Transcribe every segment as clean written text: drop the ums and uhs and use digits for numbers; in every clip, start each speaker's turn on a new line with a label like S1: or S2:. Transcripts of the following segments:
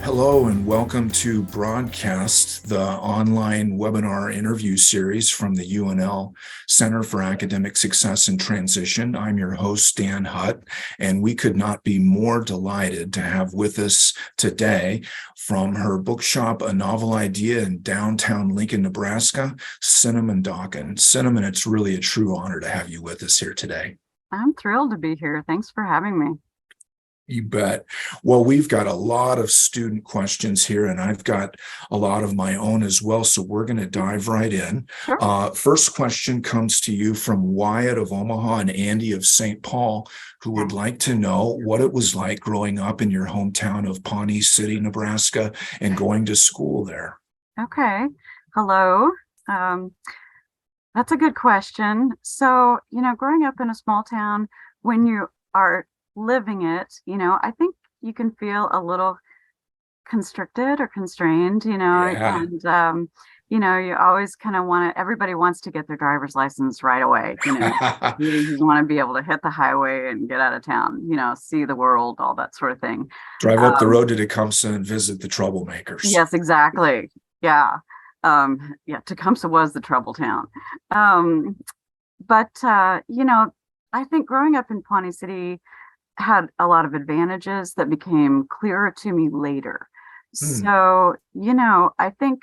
S1: Hello and welcome to BroadCAST, the online webinar interview series from the UNL Center for Academic Success and Transition. I'm your host, Dan Hutt, and we could not be more delighted to have with us today from her bookshop, A Novel Idea in downtown Lincoln, Nebraska, Cinnamon Dokken. Cinnamon, it's really a true honor to have you with us here today.
S2: I'm thrilled to be here. Thanks for having me.
S1: You bet. Well, we've got a lot of student questions here, and I've got a lot of my own as well. So we're going to dive right in.
S2: Sure.
S1: First question comes to you from Wyatt of Omaha and Andy of St. Paul, who would like to know what it was like growing up in your hometown of Pawnee City, Nebraska, and going to school there.
S2: Okay. Hello. That's a good question. So, growing up in a small town, when you are living it, I think you can feel a little constricted or constrained,
S1: Yeah.
S2: and you always kind of everybody wants to get their driver's license right away. You want to be able to hit the highway and get out of town, see the world, all that sort of thing.
S1: Drive up the road to Tecumseh and visit the troublemakers.
S2: Yes, exactly. Yeah. Tecumseh was the trouble town. But I think growing up in Pawnee City had a lot of advantages that became clearer to me later. So, I think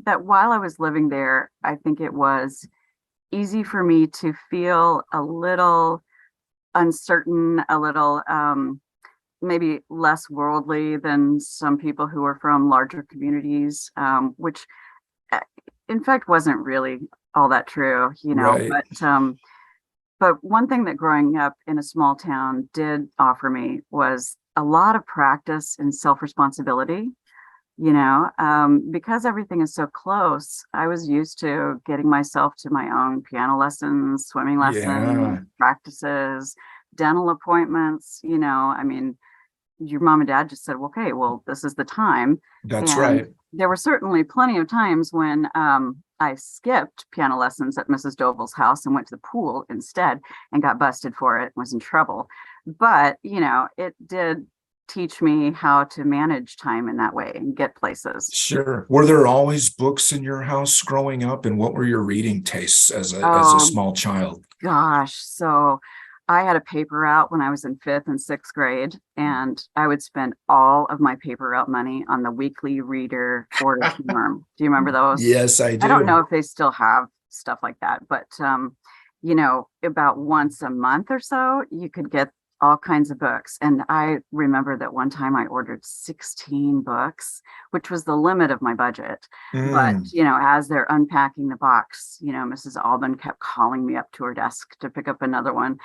S2: that while I was living there, I think it was easy for me to feel a little uncertain, a little maybe less worldly than some people who are from larger communities, which in fact wasn't really all that true,
S1: Right.
S2: but one thing that growing up in a small town did offer me was a lot of practice in self-responsibility, because everything is so close. I was used to getting myself to my own piano lessons, swimming lessons,
S1: Yeah,
S2: practices, dental appointments, your mom and dad just said, okay, well, this is the time.
S1: that's
S2: And
S1: right.
S2: there were certainly plenty of times when I skipped piano lessons at Mrs. Doble's house and went to the pool instead and got busted for it and was in trouble. But, it did teach me how to manage time in that way and get places.
S1: Sure. Were there always books in your house growing up, and what were your reading tastes as a
S2: Oh,
S1: small child?
S2: gosh. So I had a paper route when I was in fifth and sixth grade, and I would spend all of my paper route money on the weekly reader order form. Do you remember those?
S1: Yes, I
S2: I don't know
S1: do.
S2: if they still have stuff like that, but about once a month or so, you could get all kinds of books. And I remember that one time I ordered 16 books, which was the limit of my budget. But,
S1: Mm,
S2: as they're unpacking the box, Mrs. Alban kept calling me up to her desk to pick up another one.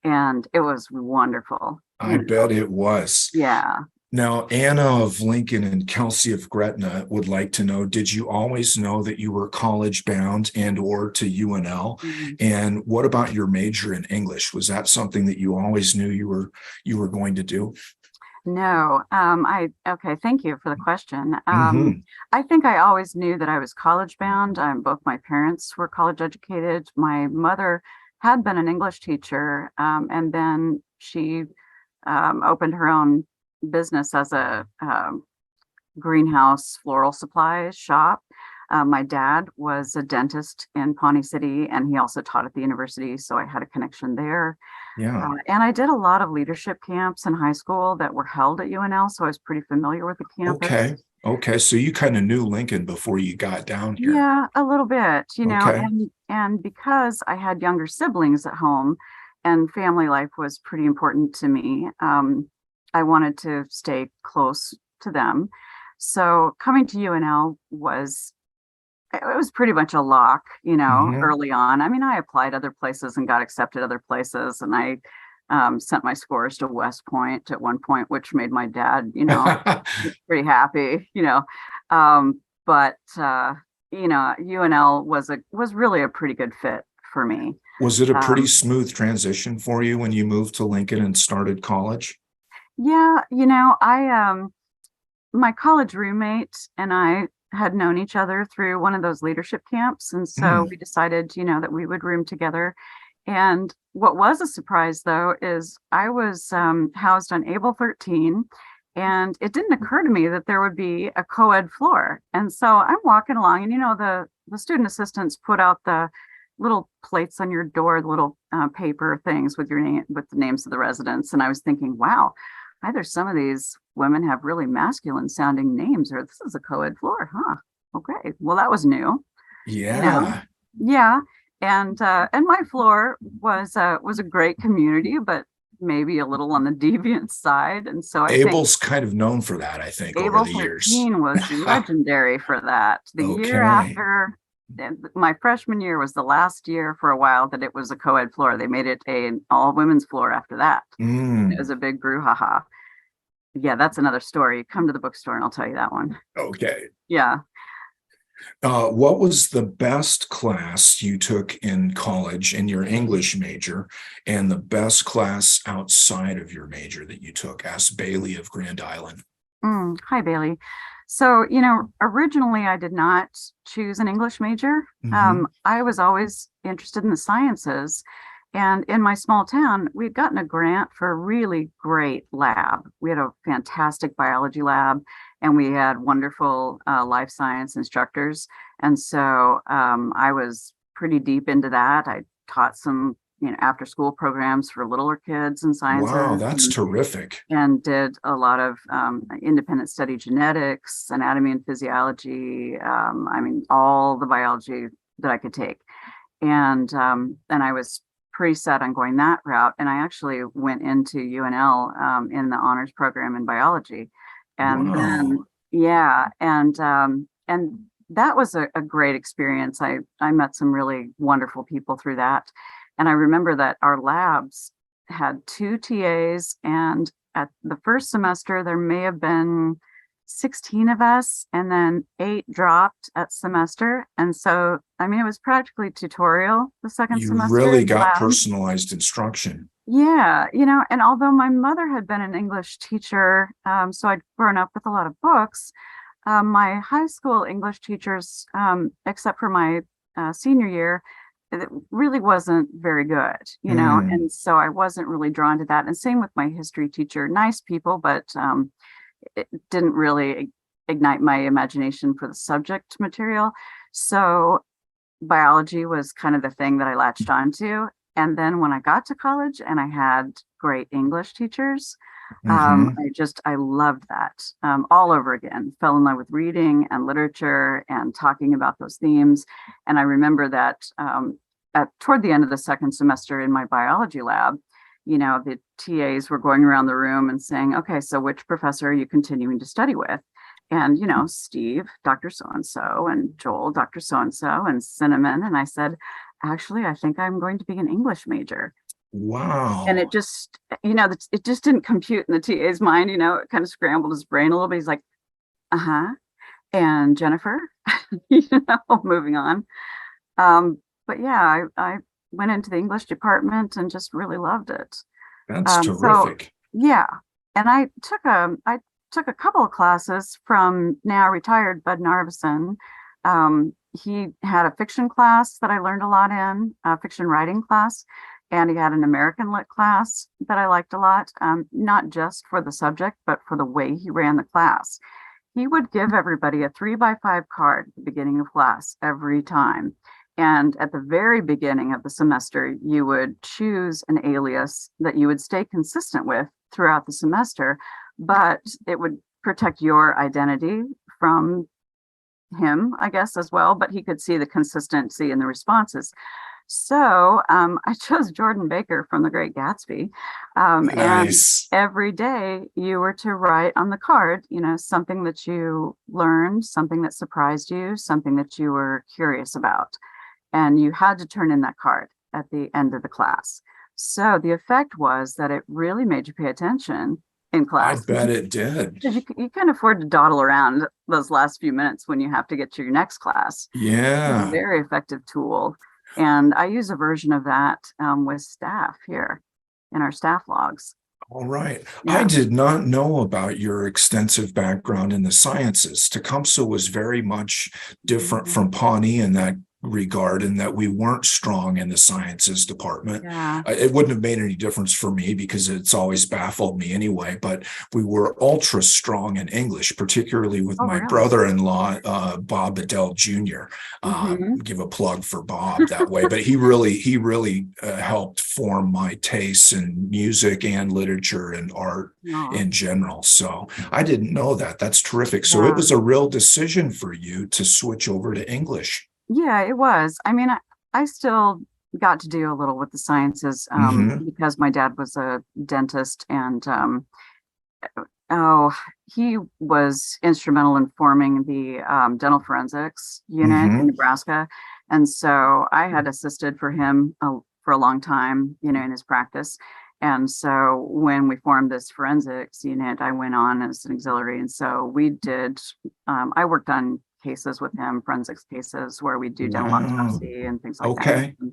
S2: And it was wonderful.
S1: I bet it was.
S2: Yeah.
S1: Now, Anna of Lincoln and Kelsey of Gretna would like to know, did you always know that you were college bound and or to UNL?
S2: Mhm.
S1: And what about your major in English? Was that something that you always knew you were going to do?
S2: No, okay, thank you for the question.
S1: Hmm.
S2: I think I always knew that I was college bound. Both my parents were college educated. My mother had been an English teacher, and then she opened her own business as a greenhouse floral supplies shop. My dad was a dentist in Pawnee City, and he also taught at the university, so I had a connection there.
S1: Yeah.
S2: And I did a lot of leadership camps in high school that were held at UNL, so I was pretty familiar with the campus.
S1: Okay. Okay. So you kind of knew Lincoln before you got down here.
S2: Yeah, a little bit,
S1: Okay.
S2: and because I had younger siblings at home and family life was pretty important to me, I wanted to stay close to them. So coming to UNL it was pretty much a lock,
S1: Hmm.
S2: early on. I mean, I applied other places and got accepted other places, and I sent my scores to West Point at one point, which made my dad, pretty happy, but UNL was really a pretty good fit for me.
S1: Was it a pretty
S2: Um,
S1: smooth transition for you when you moved to Lincoln and started college?
S2: yeah, I my college roommate and I had known each other through one of those leadership camps, and so
S1: Mm,
S2: we decided, that we would room together. And what was a surprise, though, is I was housed on Able 13, And it didn't occur to me that there would be a co-ed floor. And so I'm walking along, and the student assistants put out the little plates on your door, the little paper things with your name, with the names of the residents. And I was thinking, wow, either some of these women have really masculine sounding names, or this is a co-ed floor, huh? Okay, well, that was new, you know.
S1: Yeah.
S2: Yeah, and my floor was a great community, but maybe a little on the deviant side. And so I think
S1: Abel's kind of known for that, I think, over
S2: Able
S1: the years.
S2: 13 was legendary for that. The year
S1: Okay.
S2: after, my freshman year was the last year for a while that it was a co-ed floor. They made it an all women's floor after that. It was
S1: Mm,
S2: a big brouhaha. Yeah, that's another story. Come to the bookstore and I'll tell you that one.
S1: okay.
S2: Yeah.
S1: What was the best class you took in college in your English major, and the best class outside of your major that you took? Asked Bailey of Grand Island.
S2: Hi, Bailey. So, originally I did not choose an English major.
S1: Hmm.
S2: I was always interested in the sciences. And in my small town, we'd gotten a grant for a really great lab. We had a fantastic biology lab, and we had wonderful life science instructors. And so I was pretty deep into that. I taught some, after school programs for littler kids in
S1: Wow,
S2: sciences.
S1: that's terrific.
S2: And did a lot of independent study genetics, anatomy and physiology. I mean, all the biology that I could take. And I was pretty set on going that route. And I actually went into UNL in the honors program in biology. And then,
S1: Wow.
S2: yeah, and that was a great experience. I met some really wonderful people through that. And I remember that our labs had two TAs, and at the first semester, there may have been 16 of us, and then 8 dropped at semester. And so, I mean, it was practically tutorial the second
S1: You
S2: semester
S1: really
S2: in the
S1: got
S2: lab.
S1: personalized instruction.
S2: Yeah, and although my mother had been an English teacher, so I'd grown up with a lot of books, my high school English teachers, except for my senior year, it really wasn't very good,
S1: Mm,
S2: and so I wasn't really drawn to that. And same with my history teacher, nice people, but it didn't really ignite my imagination for the subject material. So biology was kind of the thing that I latched onto. And then when I got to college and I had great English teachers,
S1: hmm.
S2: I loved that all over again. Fell in love with reading and literature and talking about those themes. And I remember that toward the end of the second semester in my biology lab, the TAs were going around the room and saying, okay, so which professor are you continuing to study with? And, Steve, Dr. So and so, and Joel, Dr. So and so, and Cinnamon. And I said, actually, I think I'm going to be an English major. And it
S1: Wow.
S2: just, it just didn't compute in the TA's mind, it kind of scrambled his brain a little bit. He's like, uh-huh. And Jennifer, moving on. But yeah, I went into the English department and just really loved it.
S1: That's
S2: So
S1: terrific.
S2: yeah, and I took a couple of classes from now retired Bud Narvison. He had a fiction class that I learned a lot in, a fiction writing class, and he had an American Lit class that I liked a lot, not just for the subject, but for the way he ran the class. He would give everybody a 3x5 card at the beginning of class every time. And at the very beginning of the semester, you would choose an alias that you would stay consistent with throughout the semester, but it would protect your identity from him, I guess, as well. But he could see the consistency in the responses. So I chose Jordan Baker from The Great Gatsby. And
S1: Nice.
S2: every day you were to write on the card, something that you learned, something that surprised you, something that you were curious about. And you had to turn in that card at the end of the class. So the effect was that it really made you pay attention in
S1: I
S2: class,
S1: bet it did.
S2: because you can't afford to dawdle around those last few minutes when you have to get to your next class. It's a
S1: Yeah.
S2: very effective tool. And I use a version of that with staff here in our staff logs.
S1: All right. I
S2: Yeah.
S1: did not know about your extensive background in the sciences. Tecumseh was very much different
S2: Mhm.
S1: from Pawnee in that regard, in that we weren't strong in the sciences department.
S2: Yeah.
S1: It wouldn't have made any difference for me because it's always baffled me anyway, but we were ultra strong in English, particularly with
S2: Oh,
S1: my
S2: really?
S1: brother-in-law, Bob Adele Jr.
S2: Mm-hmm.
S1: Give a plug for Bob that way, but he really helped form my tastes in music and literature and art
S2: Oh,
S1: in general. So I didn't know that. That's terrific. So it
S2: yeah.
S1: was a real decision for you to switch over to English.
S2: Yeah, it was. I mean, I still got to do a little with the sciences
S1: Hmm.
S2: because my dad was a dentist and oh, he was instrumental in forming the dental forensics unit in
S1: Hmm.
S2: Nebraska. And so I had assisted for him for a long time, in his practice. And so when we formed this forensics unit, I went on as an auxiliary. And so I worked on cases with him, forensics cases where we do dental
S1: Wow.
S2: autopsy and things like that.
S1: Okay.
S2: And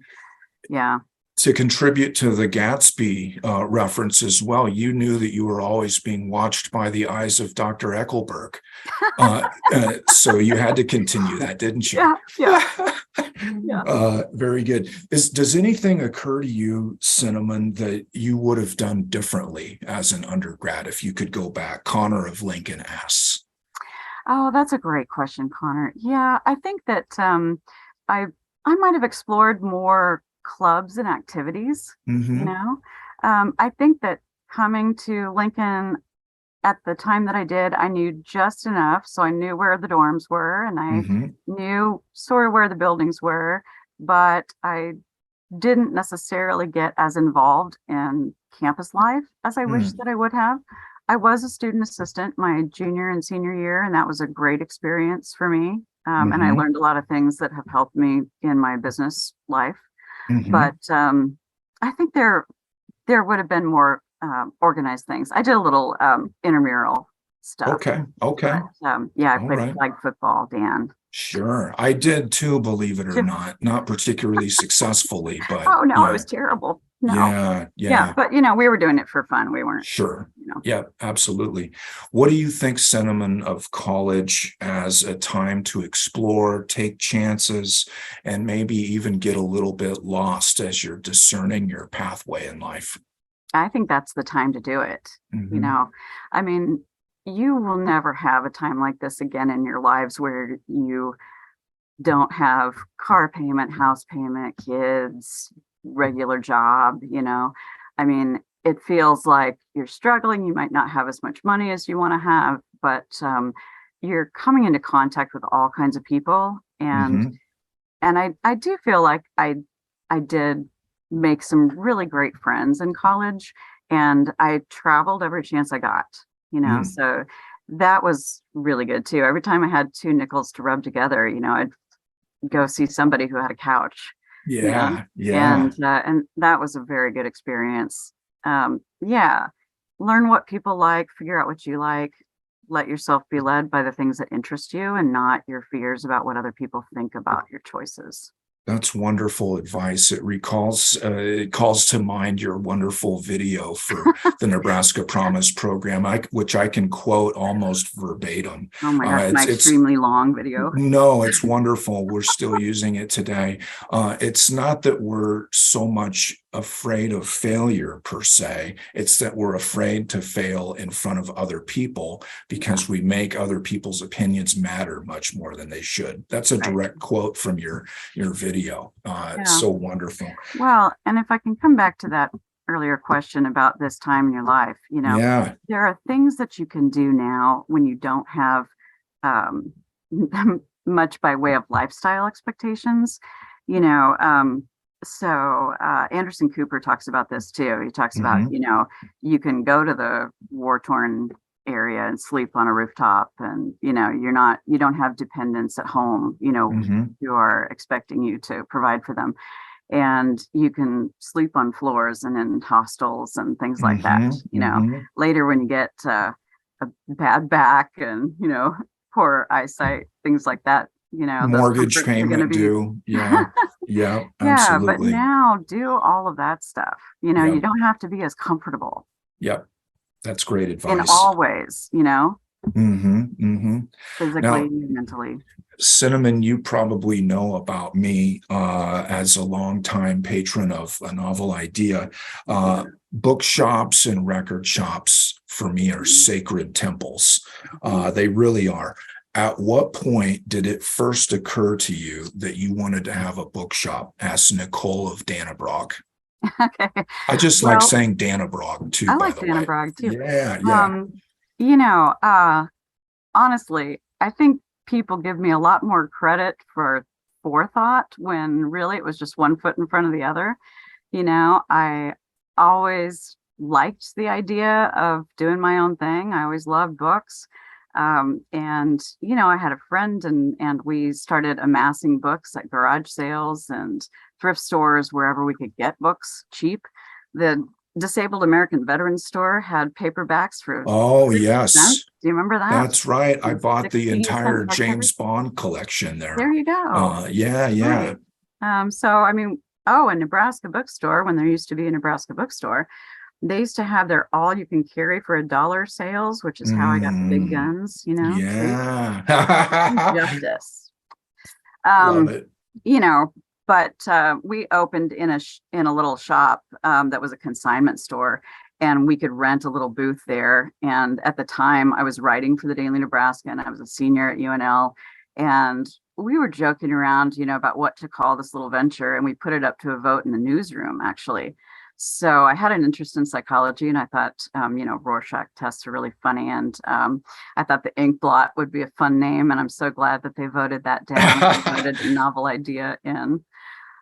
S2: yeah.
S1: To contribute to the Gatsby reference as well, you knew that you were always being watched by the eyes of Dr. Eckelberg. So you had to continue that, didn't you?
S2: Yeah. Yeah. Yeah.
S1: Very good. Does anything occur to you, Cinnamon, that you would have done differently as an undergrad if you could go back? Connor of Lincoln asks.
S2: Oh, that's a great question, Connor. Yeah, I think that I I might have explored more clubs and activities, you
S1: Hmm.
S2: know. I think that coming to Lincoln at the time that I did, I knew just enough. So I knew where the dorms were and I
S1: Hmm.
S2: knew sort of where the buildings were, but I didn't necessarily get as involved in campus life as I wish
S1: Mm.
S2: that I would have. I was a student assistant my junior and senior year, and that was a great experience for me. And I
S1: Hmm.
S2: learned a lot of things that have helped me in my business life.
S1: Hmm.
S2: But I think there would have been more organized things. I did a little intramural stuff,
S1: Okay. Okay.
S2: but yeah, I
S1: All
S2: played
S1: right.
S2: flag football, Dan.
S1: Sure. I did too, believe it or not. Not particularly successfully, but
S2: Oh no, it
S1: yeah.
S2: was terrible. No.
S1: Yeah.
S2: Yeah,
S1: Yeah.
S2: but we were doing it for fun. We weren't,
S1: Sure.
S2: you know.
S1: Yeah, absolutely. What do you think, Cinnamon, of college as a time to explore, take chances, and maybe even get a little bit lost as you're discerning your pathway in life?
S2: I think that's the time to do it. You
S1: Hmm.
S2: know, I mean, you will never have a time like this again in your lives where you don't have car payment, house payment, kids, regular job. I mean, it feels like you're struggling. You might not have as much money as you want to have, but you're coming into contact with all kinds of people.
S1: Hmm.
S2: And I do feel like I did make some really great friends in college, and I traveled every chance I got.
S1: Mm.
S2: So that was really good too. Every time I had two nickels to rub together, I'd go see somebody who had a couch, you know,
S1: Yeah. Yeah.
S2: and that was a very good experience. Yeah, learn what people like, figure out what you like, let yourself be led by the things that interest you and not your fears about what other people think about your choices.
S1: That's wonderful advice. It calls to mind your wonderful video for the Nebraska Promise Program, which I can quote almost verbatim.
S2: Oh my gosh, my
S1: It's
S2: extremely long video.
S1: No, it's wonderful. We're still using it today. It's not that we're so much afraid of failure per se. It's that we're afraid to fail in front of other people
S2: Yeah,
S1: because we make other people's opinions matter much more than they should. That's a
S2: right.
S1: direct quote from your video. It's
S2: Yeah.
S1: so wonderful.
S2: Well, and if I can come back to that earlier question about this time in your life,
S1: Yeah.
S2: there are things that you can do now when you don't have um, much by way of lifestyle expectations, you know. So Anderson Cooper talks about this too. He talks about,
S1: Hmm.
S2: you can go to the war-torn area and sleep on a rooftop, and you don't have dependents at home,
S1: Hmm.
S2: who are expecting you to provide for them, and you can sleep on floors and in hostels and things like that.
S1: Hmm. Hmm.
S2: Later when you get a bad back and poor eyesight, things like that, those
S1: Mortgage
S2: comforts are going to
S1: payment
S2: be
S1: due. Yeah. Yeah,
S2: yeah, but
S1: absolutely.
S2: now do all of that stuff. You
S1: Yep.
S2: don't have to be as comfortable
S1: Yep. That's great
S2: in
S1: advice.
S2: all ways. physically
S1: Now,
S2: and mentally.
S1: Cinnamon, you probably know about me as a longtime patron of A Novel Idea. Bookshops and record shops for me are sacred temples. They really are. At what point did it first occur to you that you wanted to have a bookshop? Asked Nicole of Dannebrog.
S2: Okay.
S1: I just like
S2: Well,
S1: saying Dannebrog too,
S2: I
S1: by
S2: like
S1: the way.
S2: Bragg too.
S1: Yeah, yeah.
S2: Um, you know, honestly, I think people give me a lot more credit for forethought when really it was just one foot in front of the other. I always liked the idea of doing my own thing. I always loved books. And I had a friend and we started amassing books at garage sales and thrift stores wherever we could get books cheap. The Disabled American Veterans Store had paperbacks for
S1: Oh,
S2: 50
S1: yes.
S2: cents. Do you remember that?
S1: That's right. I
S2: And
S1: bought the
S2: 60-cent
S1: entire
S2: hardcover.
S1: James Bond collection
S2: There
S1: there.
S2: you go.
S1: Yeah, yeah.
S2: Right. So I mean, oh, a Nebraska bookstore, when there used to be a Nebraska bookstore, they used to have their all you can carry for $1 sales, which is how I got the big
S1: Mm,
S2: guns, see,
S1: yeah.
S2: justice.
S1: Love
S2: Um,
S1: it.
S2: you know, but we opened in a little shop that was a consignment store, and we could rent a little booth there. And at the time, I was writing for the Daily Nebraska, and I was a senior at UNL, and we were joking around, about what to call this little venture, and we put it up to a vote in the newsroom, actually. So I had an interest in psychology, and I thought, Rorschach tests are really funny, and I thought the ink blot would be a fun name, and I'm so glad that they voted that down. They voted a novel idea in.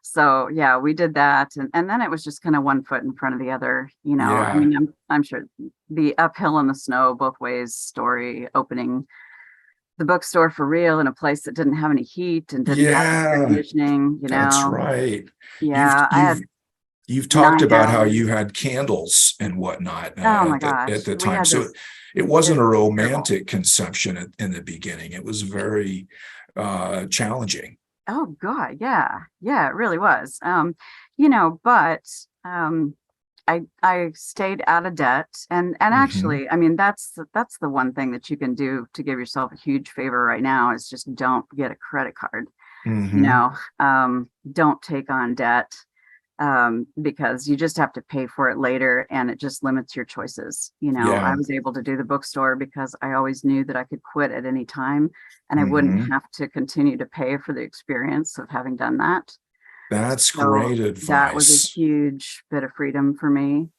S2: So yeah, we did that, and then it was just kind of one foot in front of the other. I
S1: Yeah,
S2: mean, I'm sure the uphill in the snow both ways story, opening the bookstore for real in a place that didn't have any heat and didn't have air
S1: yeah,
S2: conditioning.
S1: that's right. You've
S2: Yeah, I
S1: you've
S2: had
S1: you've talked
S2: nine
S1: about how
S2: hours.
S1: you had candles and whatnot
S2: Oh my
S1: at
S2: gosh,
S1: the
S2: we
S1: time.
S2: had
S1: So
S2: this.
S1: it wasn't
S2: It
S1: a
S2: was terrible.
S1: romantic conception in the beginning. It was very challenging.
S2: Oh God, yeah, yeah, it really was. But I stayed out of debt, and
S1: Hmm.
S2: actually, I mean, that's the one thing that you can do to give yourself a huge favor right now is just don't get a credit card.
S1: Hmm.
S2: Don't take on debt, because you just have to pay for it later, and it just limits your choices. I
S1: Yeah.
S2: was able to do the bookstore because I always knew that I could quit at any time, and I wouldn't
S1: Hmm.
S2: have to continue to pay for the experience of having done that.
S1: That's
S2: So
S1: great
S2: that was a
S1: advice.
S2: huge bit of freedom for me.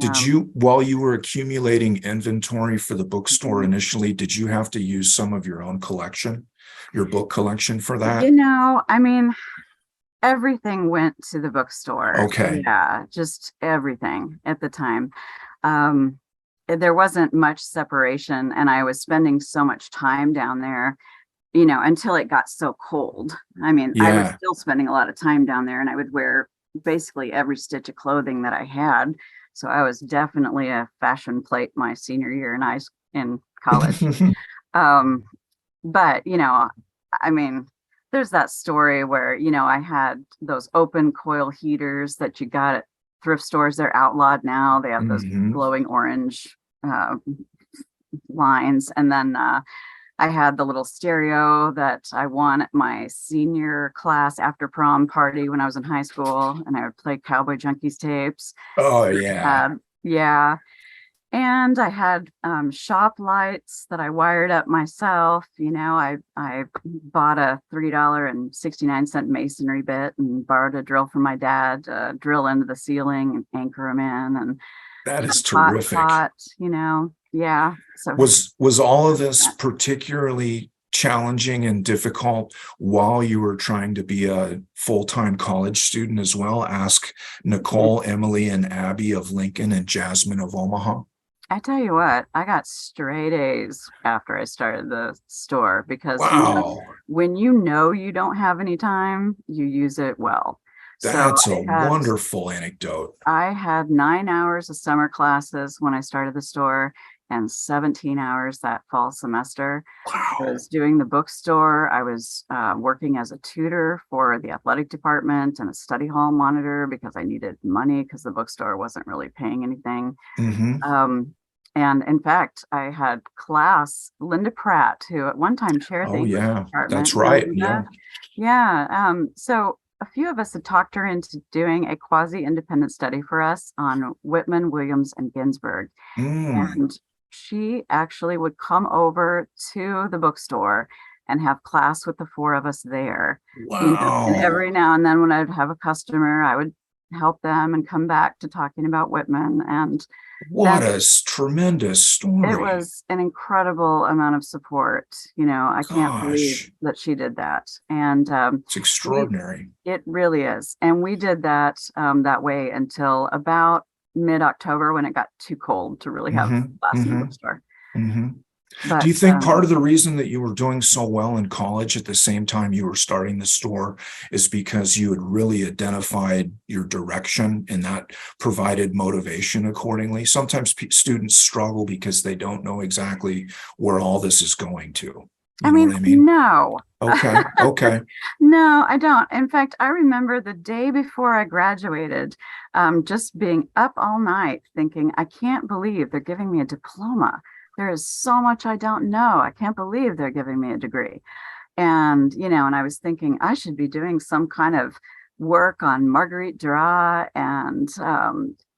S1: Did
S2: Um,
S1: you, while you were accumulating inventory for the bookstore
S2: mhm.
S1: initially, did you have to use some of your own collection, your book collection for that?
S2: I mean, everything went to the bookstore.
S1: Okay.
S2: Yeah, just everything at the time. Um, there wasn't much separation, and I was spending so much time down there, until it got so cold. I mean, I was
S1: Yeah.
S2: still spending a lot of time down there, and I would wear basically every stitch of clothing that I had. So I was definitely a fashion plate my senior year in college. Um, but I mean, there's that story where I had those open coil heaters that you got at thrift stores. They're outlawed now. They have those
S1: Hmm.
S2: glowing orange uh, lines, and then I had the little stereo that I won at my senior class after prom party when I was in high school, and I would play Cowboy Junkies tapes.
S1: Oh, yeah.
S2: Yeah, and I had shop lights that I wired up myself. I bought a $3.69 masonry bit and borrowed a drill from my dad to drill into the ceiling and anchor them in, and
S1: That
S2: had
S1: is
S2: a hot
S1: terrific.
S2: pot. Yeah. So
S1: Was all of this
S2: that.
S1: particularly challenging and difficult while you were trying to be a full-time college student as well? Ask Nicole, Emily, and Abby of Lincoln and Jasmine of Omaha.
S2: I tell you what, I got straight A's after I started the store because,
S1: Wow,
S2: when you don't have any time, you use it well. So
S1: that's a wonderful anecdote.
S2: I had 9 hours of summer classes when I started the store and 17 hours that fall semester. I
S1: Wow.
S2: was doing the bookstore. I was working as a tutor for the athletic department and a study hall monitor because I needed money because the bookstore wasn't really paying anything.
S1: Hmm.
S2: Um, And in fact, I had class, Linda Pratt, who at one time chaired the
S1: Oh,
S2: English
S1: yeah, that's
S2: department. You know,
S1: right.
S2: Linda?
S1: Yeah.
S2: Yeah. So a few of us had talked her into doing a quasi-independent study for us on Whitman, Williams, and Ginsberg.
S1: Mm,
S2: And she actually would come over to the bookstore and have class with the four of us there. And
S1: wow.
S2: every now and then when I'd have a customer, I would help them and come back to talking about Whitman. And
S1: What
S2: then
S1: a tremendous
S2: it
S1: story.
S2: was an incredible amount of support. I can't believe
S1: Gosh,
S2: that she did that. And
S1: it's
S2: we,
S1: extraordinary.
S2: it really is. And we did that that way until about mid-October when it got too cold to really have
S1: Hmm.
S2: class in the
S1: Hmm.
S2: bookstore.
S1: Hmm. Do
S2: But
S1: you think part of the reason that you were doing so well in college at the same time you were starting the store is because you had really identified your direction and that provided motivation accordingly? Sometimes students struggle because they don't know exactly where all this is going to.
S2: I
S1: You know
S2: mean,
S1: what I mean?
S2: no.
S1: Okay. Okay.
S2: No, I don't. In fact, I remember the day before I graduated, just being up all night thinking, I can't believe they're giving me a diploma. There is so much I don't know. I can't believe they're giving me a degree. And I was thinking I should be doing some kind of work on Marguerite Duras and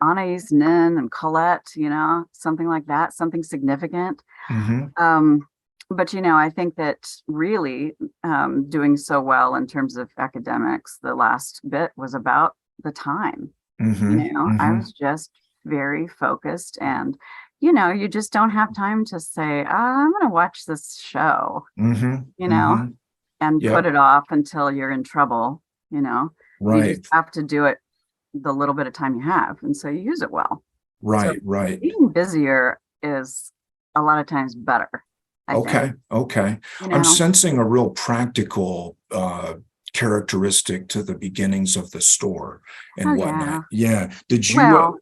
S2: Anais Nin and Colette, something like that, something significant.
S1: Hmm.
S2: Um, but I think that really doing so well in terms of academics, the last bit was about the time.
S1: Hmm.
S2: I
S1: Hmm.
S2: was just very focused and you just don't have time to say, I'm going to watch this show,
S1: Hmm.
S2: you know,
S1: Hmm.
S2: and put
S1: Yep.
S2: it off until you're in trouble, you know. You just
S1: Right.
S2: have to do it the little bit of time you have. And so you use it well. So
S1: Right. Right.
S2: being busier is a lot of times better, I think,
S1: Okay, okay.
S2: you
S1: I'm
S2: know.
S1: sensing a real practical characteristic to the beginnings of the store and
S2: Oh,
S1: whatnot.
S2: yeah.
S1: Yeah. Did you
S2: Well,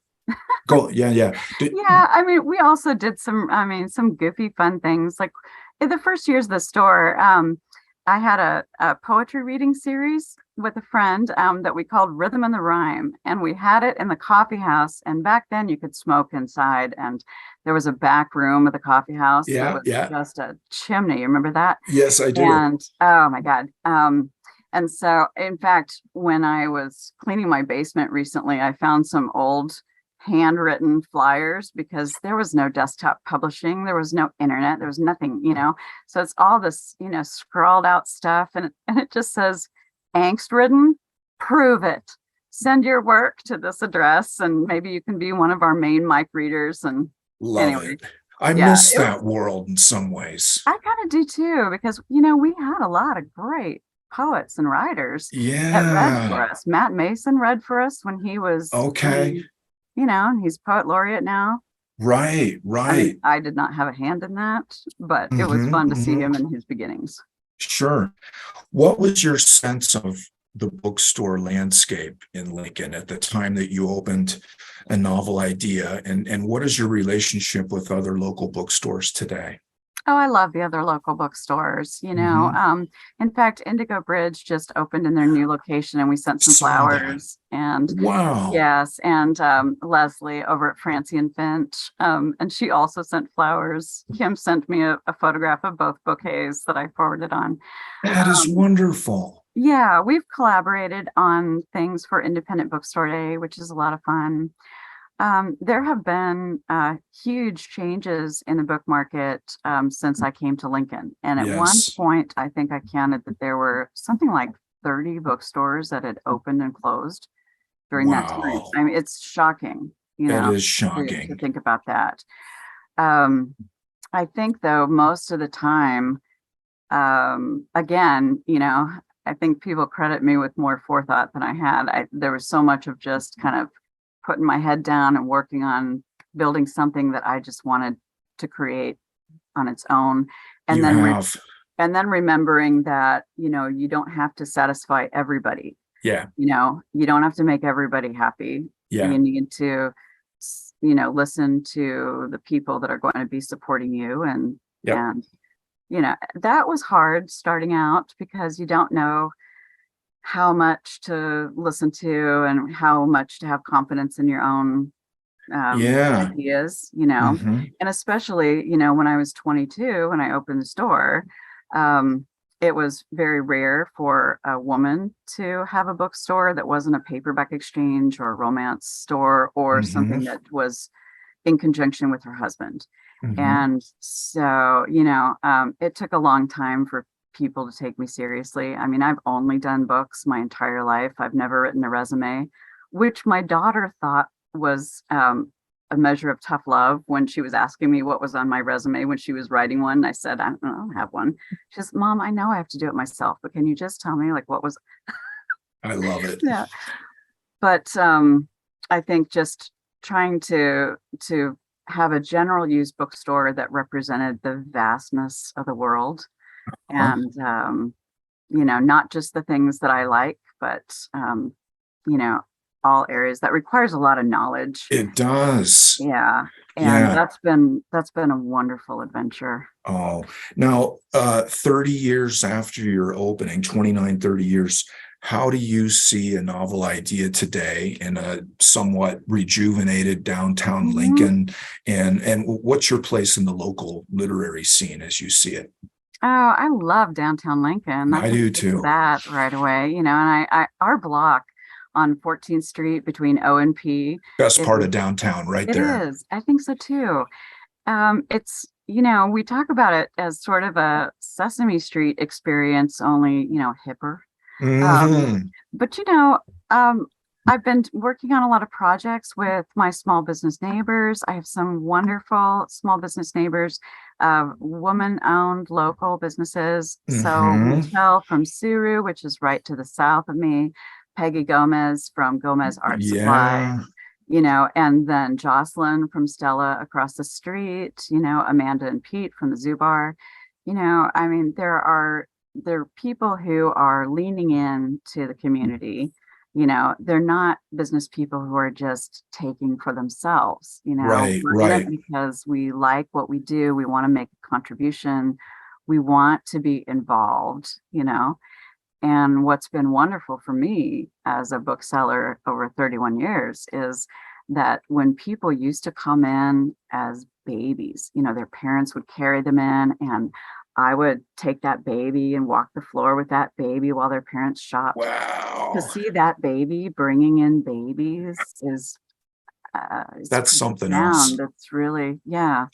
S1: go? Yeah, yeah. Did,
S2: yeah, I mean, we also did some goofy fun things. Like in the first years of the store, I had a poetry reading series with a friend that we called Rhythm and the Rhyme, and we had it in the coffee house. And back then, you could smoke inside, and there was a back room of the coffee house that
S1: yeah,
S2: was
S1: yeah.
S2: just a chimney. You remember that?
S1: Yes, I do.
S2: And oh my God. And so, in fact, when I was cleaning my basement recently, I found some old handwritten flyers because there was no desktop publishing, there was no internet, there was nothing. So it's all this, scrawled out stuff, and it just says, angst ridden, prove it. Send your work to this address, and maybe you can be one of our main mic readers. And
S1: Love
S2: anyway,
S1: it. I
S2: yeah,
S1: miss that world in some ways.
S2: I kind of do too, because we had a lot of great poets and writers that read for
S1: Yeah.
S2: us. Matt Mason read for us when he was, I
S1: Okay.
S2: mean, he's poet laureate now.
S1: Right,
S2: I mean,
S1: right.
S2: I did not have a hand in that, but it was
S1: Hmm.
S2: fun to see
S1: Hmm.
S2: him in his beginnings.
S1: Sure. What was your sense of the bookstore landscape in Lincoln at the time that you opened A Novel Idea? And what is your relationship with other local bookstores today?
S2: Oh, I love the other local bookstores.
S1: Hmm.
S2: In fact, Indigo Bridge just opened in their new location and we sent some
S1: Saw that.
S2: flowers. And
S1: Wow.
S2: yes, and Leslie over at Francie and Finch, and she also sent flowers. Kim sent me a photograph of both bouquets that I forwarded on.
S1: That is
S2: Um,
S1: wonderful.
S2: yeah, we've collaborated on things for Independent Bookstore Day, which is a lot of fun. There have been huge changes in the book market since I came to Lincoln. And at one
S1: Yes.
S2: point, I think I counted that there were something like 30 bookstores that had opened and closed during that time.
S1: Wow.
S2: I mean, it's shocking,
S1: That is
S2: to
S1: shocking.
S2: think about that. Um, I think, though, most of the time, again, I think people credit me with more forethought than I had. There was so much of just kind of putting my head down and working on building something that I just wanted to create on its own. And
S1: You
S2: then
S1: have.
S2: and then remembering that, you don't have to satisfy everybody.
S1: Yeah.
S2: You don't have to make everybody happy.
S1: Yeah.
S2: You need to, listen to the people that are going to be supporting you. And,
S1: Yep.
S2: and, that was hard starting out because you don't know how much to listen to and how much to have confidence in your own
S1: Yeah.
S2: ideas,
S1: Hmm.
S2: and especially, when I was 22, when I opened the store, um, it was very rare for a woman to have a bookstore that wasn't a paperback exchange or a romance store or
S1: Hmm.
S2: something that was in conjunction with her husband.
S1: Hmm.
S2: And so, it took a long time for people to take me seriously. I mean, I've only done books my entire life. I've never written a resume, which my daughter thought was a measure of tough love when she was asking me what was on my resume when she was writing one. I said, I don't have one. She says, Mom, I know I have to do it myself, but can you just tell me like what was,
S1: I love it.
S2: yeah. But I think just trying to have a general use bookstore that represented the vastness of the world,
S1: Huh?
S2: and not just the things that I like, but you know, all areas that requires a lot of knowledge.
S1: It does.
S2: Yeah. And
S1: Yeah.
S2: that's been a wonderful adventure.
S1: Oh, now, 30 years after your opening, 29, 30 years, how do you see a novel idea today in a somewhat rejuvenated downtown
S2: Mhm.
S1: Lincoln? And what's your place in the local literary scene as you see it?
S2: Oh, I love downtown Lincoln. I
S1: I
S2: can
S1: do
S2: speak to
S1: too.
S2: that right away. And our block on 14th Street between O and P
S1: Best
S2: is
S1: part of downtown, right
S2: it
S1: there.
S2: is. I think so too. It's, we talk about it as sort of a Sesame Street experience, only, hipper. Um,
S1: Hmm.
S2: but um, I've been working on a lot of projects with my small business neighbors. I have some wonderful small business neighbors, woman-owned local businesses. So
S1: Hmm.
S2: Michelle from Suru, which is right to the south of me, Peggy Gomez from Gomez Art Supply,
S1: Yeah.
S2: and then Jocelyn from Stella across the street, Amanda and Pete from the Zoo Bar. I mean, there are people who are leaning in to the community. They're not business people who are just taking for themselves.
S1: Right,
S2: We're in it
S1: right.
S2: because we like what we do. We want to make a contribution. We want to be involved. And what's been wonderful for me as a bookseller over 31 years is that when people used to come in as babies, their parents would carry them in, and I would take that baby and walk the floor with that baby while their parents shopped. To
S1: Wow.
S2: see that baby bringing in babies is
S1: That's something
S2: profound.
S1: else.
S2: That's really, yeah.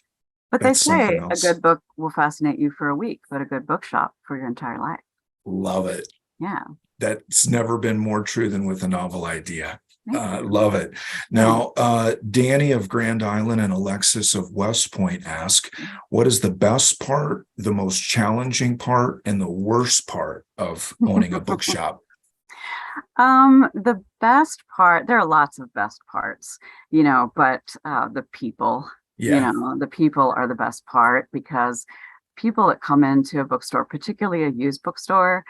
S2: But they
S1: That's something
S2: say a
S1: else.
S2: good book will fascinate you for a week, but a good bookshop for your entire life.
S1: Love it.
S2: Yeah.
S1: That's never been more true than with a novel idea.
S2: Thank you.
S1: Love it.
S2: Yeah.
S1: Now, Danny of Grand Island and Alexis of West Point ask, what is the best part, the most challenging part, and the worst part of owning a bookshop?
S2: The best part, there are lots of best parts, but
S1: Yeah.
S2: the people are the best part because people that come into a bookstore, particularly a used bookstore,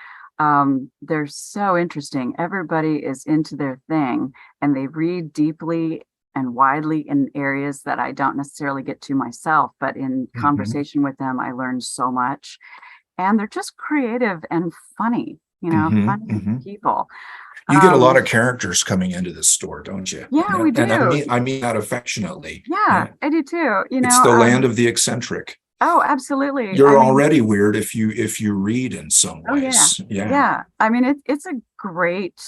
S2: they're so interesting. Everybody is into their thing and they read deeply and widely in areas that I don't necessarily get to myself, but in
S1: Hmm.
S2: conversation with them, I learn so much. And they're just creative and funny,
S1: Hmm.
S2: funny
S1: Hmm.
S2: people.
S1: You get a lot
S2: Um,
S1: of characters coming into the store, don't you?
S2: yeah, we
S1: And
S2: do.
S1: I mean that affectionately.
S2: Yeah,
S1: Yeah.
S2: I do too.
S1: It's the land of the eccentric.
S2: Oh, absolutely. I
S1: You're
S2: mean,
S1: already weird if you read in some
S2: oh yeah.
S1: ways. Yeah.
S2: Yeah. I mean, it's a great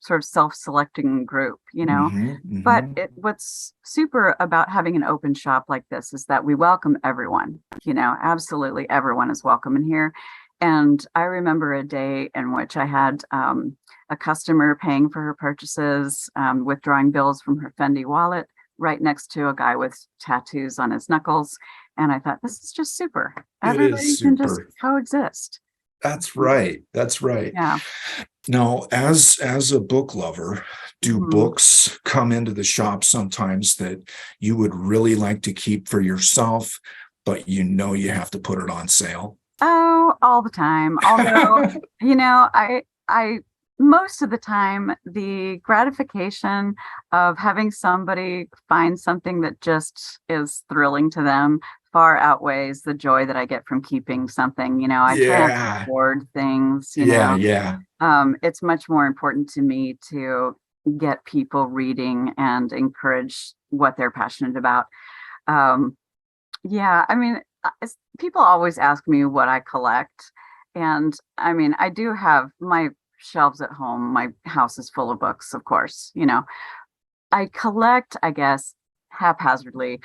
S2: sort of self-selecting group.
S1: Hmm.
S2: But
S1: Hmm.
S2: what's super about having an open shop like this is that we welcome everyone. Absolutely everyone is welcome in here. And I remember a day in which I had a customer paying for her purchases, withdrawing bills from her Fendi wallet right next to a guy with tattoos on his knuckles. And I thought, this is just super.
S1: It is
S2: Everybody can just
S1: super.
S2: coexist.
S1: That's right. That's right.
S2: Yeah.
S1: Now, as a book lover, do
S2: Mhm.
S1: books come into the shop sometimes that you would really like to keep for yourself, but you have to put it on sale?
S2: Oh, all the time. Although, I most of the time, the gratification of having somebody find something that just is thrilling to them far outweighs the joy that I get from keeping something. I try not to
S1: Yeah.
S2: hoard things.
S1: Yeah. Yeah.
S2: It's much more important to me to get people reading and encourage what they're passionate about. Um, yeah, I mean, people always ask me what I collect. And I mean, I do have my shelves at home. My house is full of books, of course, I collect, I guess, haphazardly,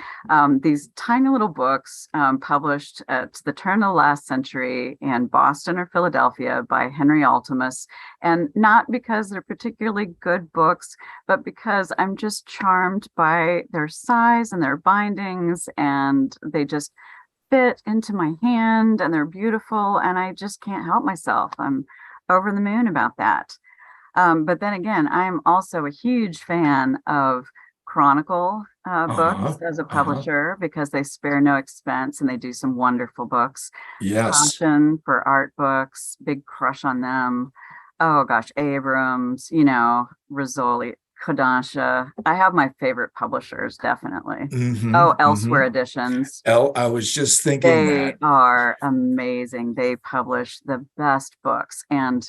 S2: these tiny little books published at the turn of the last century in Boston or Philadelphia by Henry Altimus. And not because they're particularly good books, but because I'm just charmed by their size and their bindings, and they just fit into my hand and they're beautiful. And I just can't help myself. I'm over the moon about that. But then again, I'm also a huge fan of Chronicle books
S1: Uh-huh.
S2: as a
S1: Uh-huh.
S2: publisher because they spare no expense and they do some wonderful books.
S1: Yes.
S2: Passion for art books, big crush on them. Oh gosh, Abrams, Rizzoli, Kodansha. I have my favorite publishers, definitely.
S1: Mm-hmm.
S2: Oh,
S1: Mm-hmm.
S2: Elsewhere Editions.
S1: I was just thinking
S2: They
S1: that.
S2: are amazing. They publish the best books, and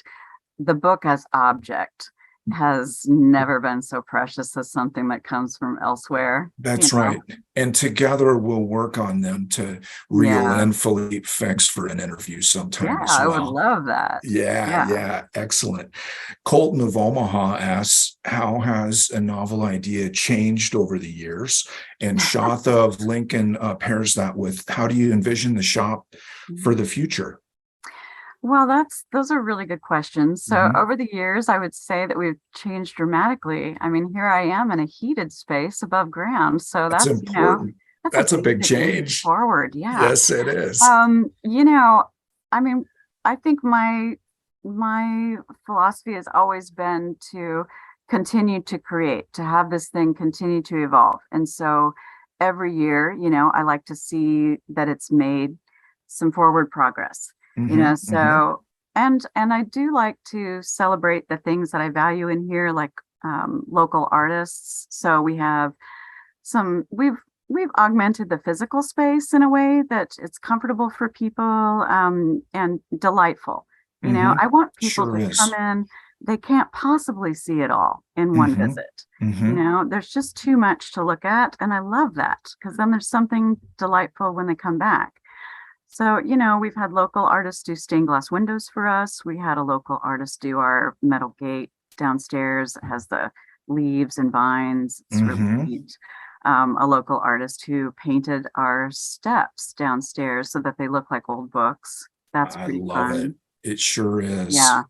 S2: the book as object has never been so precious as something that comes from elsewhere,
S1: That's right. And together we'll work on them to reel
S2: Yeah.
S1: in Philippe Fix for an interview
S2: Yeah,
S1: sometime as
S2: I would
S1: well.
S2: love that.
S1: Yeah,
S2: Yeah.
S1: yeah, excellent. Colton of Omaha asks, how has a novel idea changed over the years? And Shatha of Lincoln pairs that with, how do you envision the shop for the future?
S2: Well, those are really good questions. So
S1: Mhm.
S2: over the years, I would say that we've changed dramatically. I mean, here I am in a heated space above ground. So
S1: That's important.
S2: that's a
S1: That's a
S2: big,
S1: big
S2: big leap
S1: change.
S2: forward. Yeah.
S1: Yes, it is.
S2: Um, you know, I mean, I think my philosophy has always been to continue to create, to have this thing continue to evolve. And so every year, I like to see that it's made some forward progress,
S1: Hmm. Hmm.
S2: so and I do like to celebrate the things that I value in here, like local artists. So we've augmented the physical space in a way that it's comfortable for people, and delightful.
S1: Hmm.
S2: I want people
S1: Sure
S2: to come
S1: is.
S2: in. They can't possibly see it all in one
S1: Hmm.
S2: visit.
S1: Hmm.
S2: There's just too much to look at. And I love that because then there's something delightful when they come back. So, we've had local artists do stained glass windows for us. We had a local artist do our metal gate downstairs. It has the leaves and vines. It's really
S1: Hmm.
S2: neat. A local artist who painted our steps downstairs so that they look like old books. That's
S1: I
S2: pretty
S1: love it.
S2: fun.
S1: It sure is.
S2: Yeah,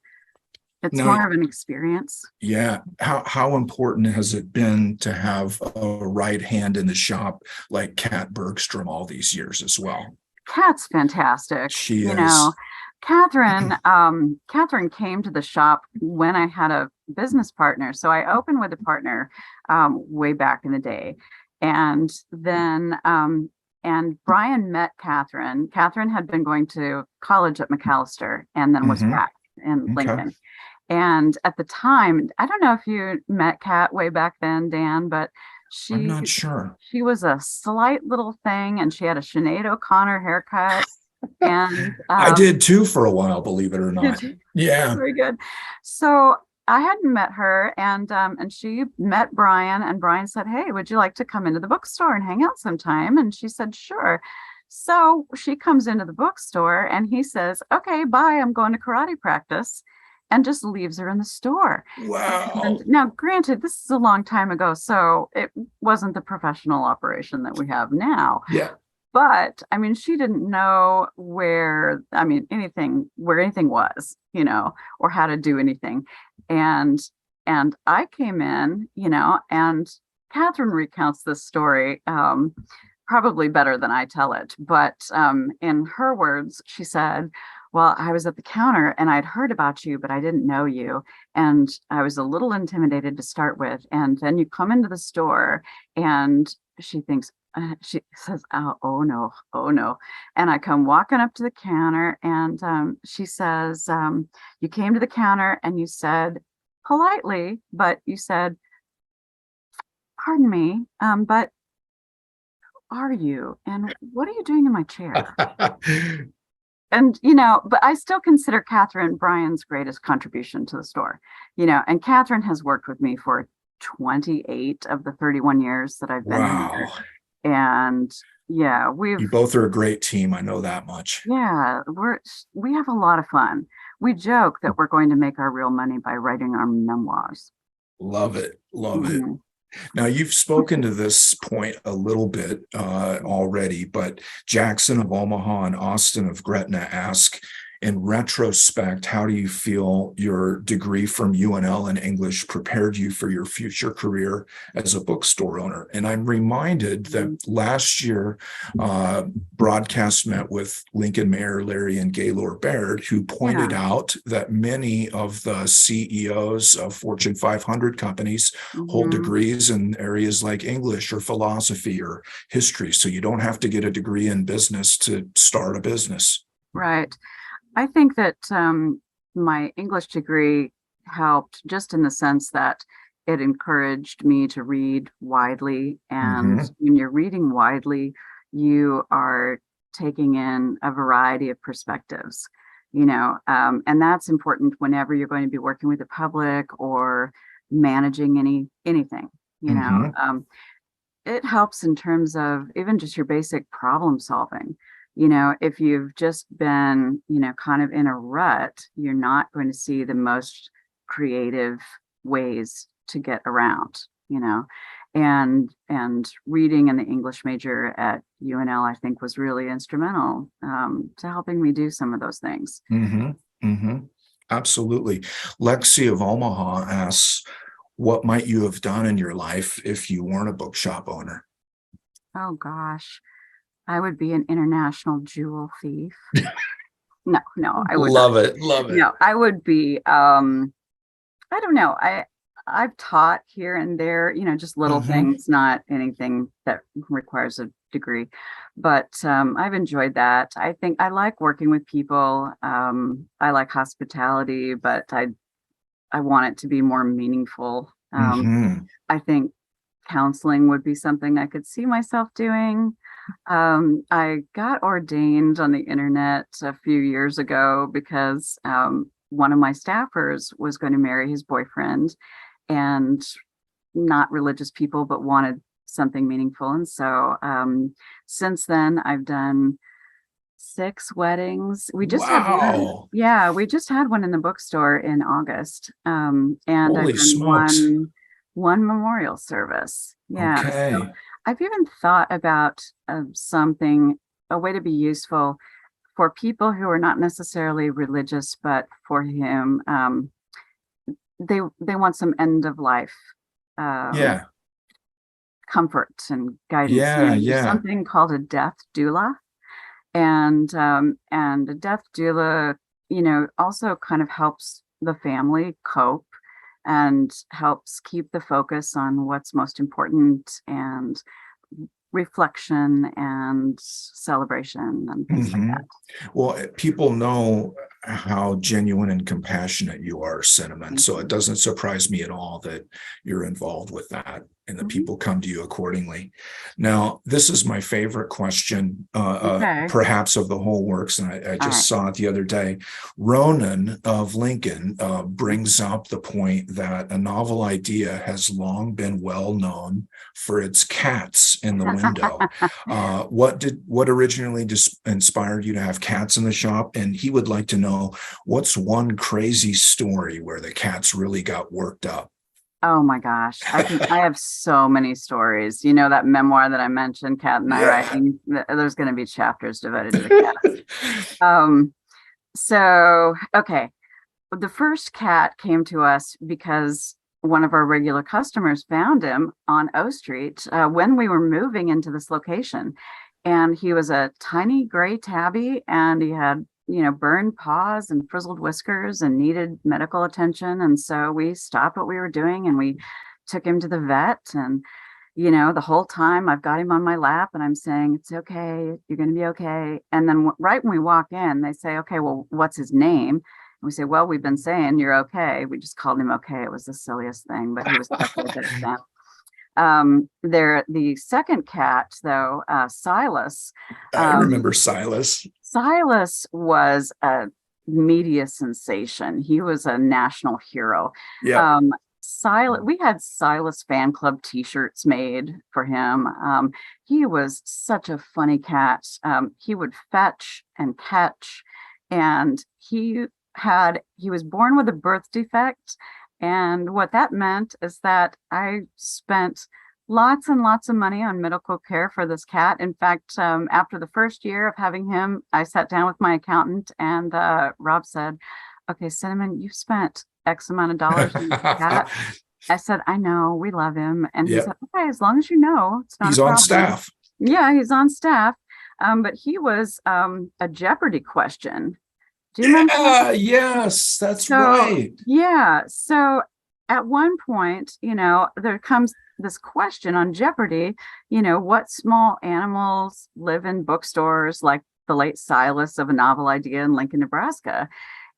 S2: it's
S1: Now,
S2: more of an experience.
S1: yeah, how important has it been to have a right hand in the shop like Kat Bergstrom all these years as well?
S2: Kat's fantastic.
S1: She is.
S2: Catherine came to the shop when I had a business partner. So I opened with a partner way back in the day. And then and Brian met Catherine. Catherine had been going to college at McAllister and then was
S1: Hmm.
S2: back in
S1: Okay.
S2: Lincoln. And at the time, I don't know if you met Kat way back then, Dan, but
S1: I'm
S2: she
S1: not sure.
S2: she was a slight little thing, and she had a Sinead O'Connor haircut. And
S1: I did too for a while, believe it or
S2: did
S1: not.
S2: you?
S1: Yeah.
S2: Very good. So I hadn't met her, and she met Brian, and Brian said, "Hey, would you like to come into the bookstore and hang out sometime?" And she said, "Sure." So she comes into the bookstore, and he says, "Okay, bye. I'm going to karate practice," and just leaves her in the store. And
S1: Wow.
S2: now, granted, this is a long time ago, so it wasn't the professional operation that we have now.
S1: Yeah.
S2: But I mean, she didn't know where anything was, or how to do anything. And I came in, and Catherine recounts this story probably better than I tell it. But in her words, she said, "Well, I was at the counter and I'd heard about you, but I didn't know you. And I was a little intimidated to start with. And then you come into the store and she says, oh no, oh no." And I come walking up to the counter, and she says, "You came to the counter and you said politely, but you said, 'Pardon me, but who are you? And what are you doing in my chair?'" And but I still consider Catherine Bryan's greatest contribution to the store. And Catherine has worked with me for 28 of the 31 years that I've been in there.
S1: Wow.
S2: And yeah,
S1: You both are a great team. I know that much.
S2: we have a lot of fun. We joke that we're going to make our real money by writing our memoirs.
S1: Love it. Love it.
S2: Mhm.
S1: Now, you've spoken to this point a little bit already, but Jackson of Omaha and Austin of Gretna ask, in retrospect, how do you feel your degree from UNL in English prepared you for your future career as a bookstore owner? And I'm reminded that last year, BroadCAST met with Lincoln Mayor Larry and Gaylord Baird, who pointed out that many of the CEOs of Fortune 500 companies hold degrees in areas like English or philosophy or history. So you don't have to get a degree in business to start a business.
S2: Right. I think that my English degree helped just in the sense that it encouraged me to read widely. And when you're reading widely, you are taking in a variety of perspectives, and that's important whenever you're going to be working with the public or managing anything, it helps in terms of even just your basic problem solving. If you've just been, kind of in a rut, you're not going to see the most creative ways to get around, and reading in the English major at UNL, I think, was really instrumental to helping me do some of those things.
S1: Absolutely. Lexi of Omaha asks, what might you have done in your life if you weren't a bookshop owner?
S2: Oh, gosh. I would be an international jewel thief. No, I would
S1: Love
S2: not.
S1: it. Love it.
S2: No, I would be, I don't know. I've taught here and there, just little things, not anything that requires a degree, but I've enjoyed that. I think I like working with people. I like hospitality, but I want it to be more meaningful. I think counseling would be something I could see myself doing. I got ordained on the internet a few years ago because one of my staffers was going to marry his boyfriend, and not religious people, but wanted something meaningful. And so since then, I've done 6 weddings. We just had one. Yeah, we just had one in the bookstore in August. And
S1: Holy
S2: I've done
S1: smokes.
S2: one memorial service. Yeah.
S1: Okay.
S2: So I've even thought about a way to be useful for people who are not necessarily religious, but for him, they want some end of life comfort and guidance. There's something called a death doula, and a death doula, also kind of helps the family cope and helps keep the focus on what's most important, and reflection and celebration and things like that.
S1: Well, people know how genuine and compassionate you are, Cinnamon. So it doesn't surprise me at all that you're involved with that and that people come to you accordingly. Now, this is my favorite question, perhaps of the whole works, and I just saw it the other day. Ronan of Lincoln brings up the point that A Novel Idea has long been well known for its cats in the window. What originally inspired you to have cats in the shop? And he would like to know, what's one crazy story where the cats really got worked up?
S2: Oh my gosh. I have so many stories. That memoir that I mentioned, Cat and I writing, there's going to be chapters devoted to the cats. Okay. The first cat came to us because one of our regular customers found him on O Street when we were moving into this location. And he was a tiny gray tabby, and he had burned paws and frizzled whiskers and needed medical attention. And so we stopped what we were doing and we took him to the vet. And, the whole time I've got him on my lap and I'm saying, it's okay, you're going to be okay. And then right when we walk in, they say, okay, well, what's his name? And we say, well, we've been saying you're okay. We just called him okay. It was the silliest thing, but he was definitely good at that. The second cat, though, Silas.
S1: I remember Silas.
S2: Silas was a media sensation. He was a national hero.
S1: Yeah.
S2: We had Silas fan club t-shirts made for him. He was such a funny cat. He would fetch and catch, and he was born with a birth defect. And what that meant is that I spent lots and lots of money on medical care for this cat. In fact, after the first year of having him, I sat down with my accountant, and Rob said, "Okay, Cinnamon, you've spent X amount of dollars on this cat." I said, "I know, we love him." And he
S1: Yeah,
S2: said, "Okay, as long as you know, it's not
S1: he's
S2: a
S1: on
S2: problem."
S1: staff.
S2: Yeah, he's on staff. But he was a Jeopardy question. Do you remember
S1: Yeah,
S2: that?
S1: yes, that's
S2: So,
S1: right.
S2: yeah. So at one point, there comes this question on Jeopardy, what small animals live in bookstores like the late Silas of A Novel Idea in Lincoln, Nebraska?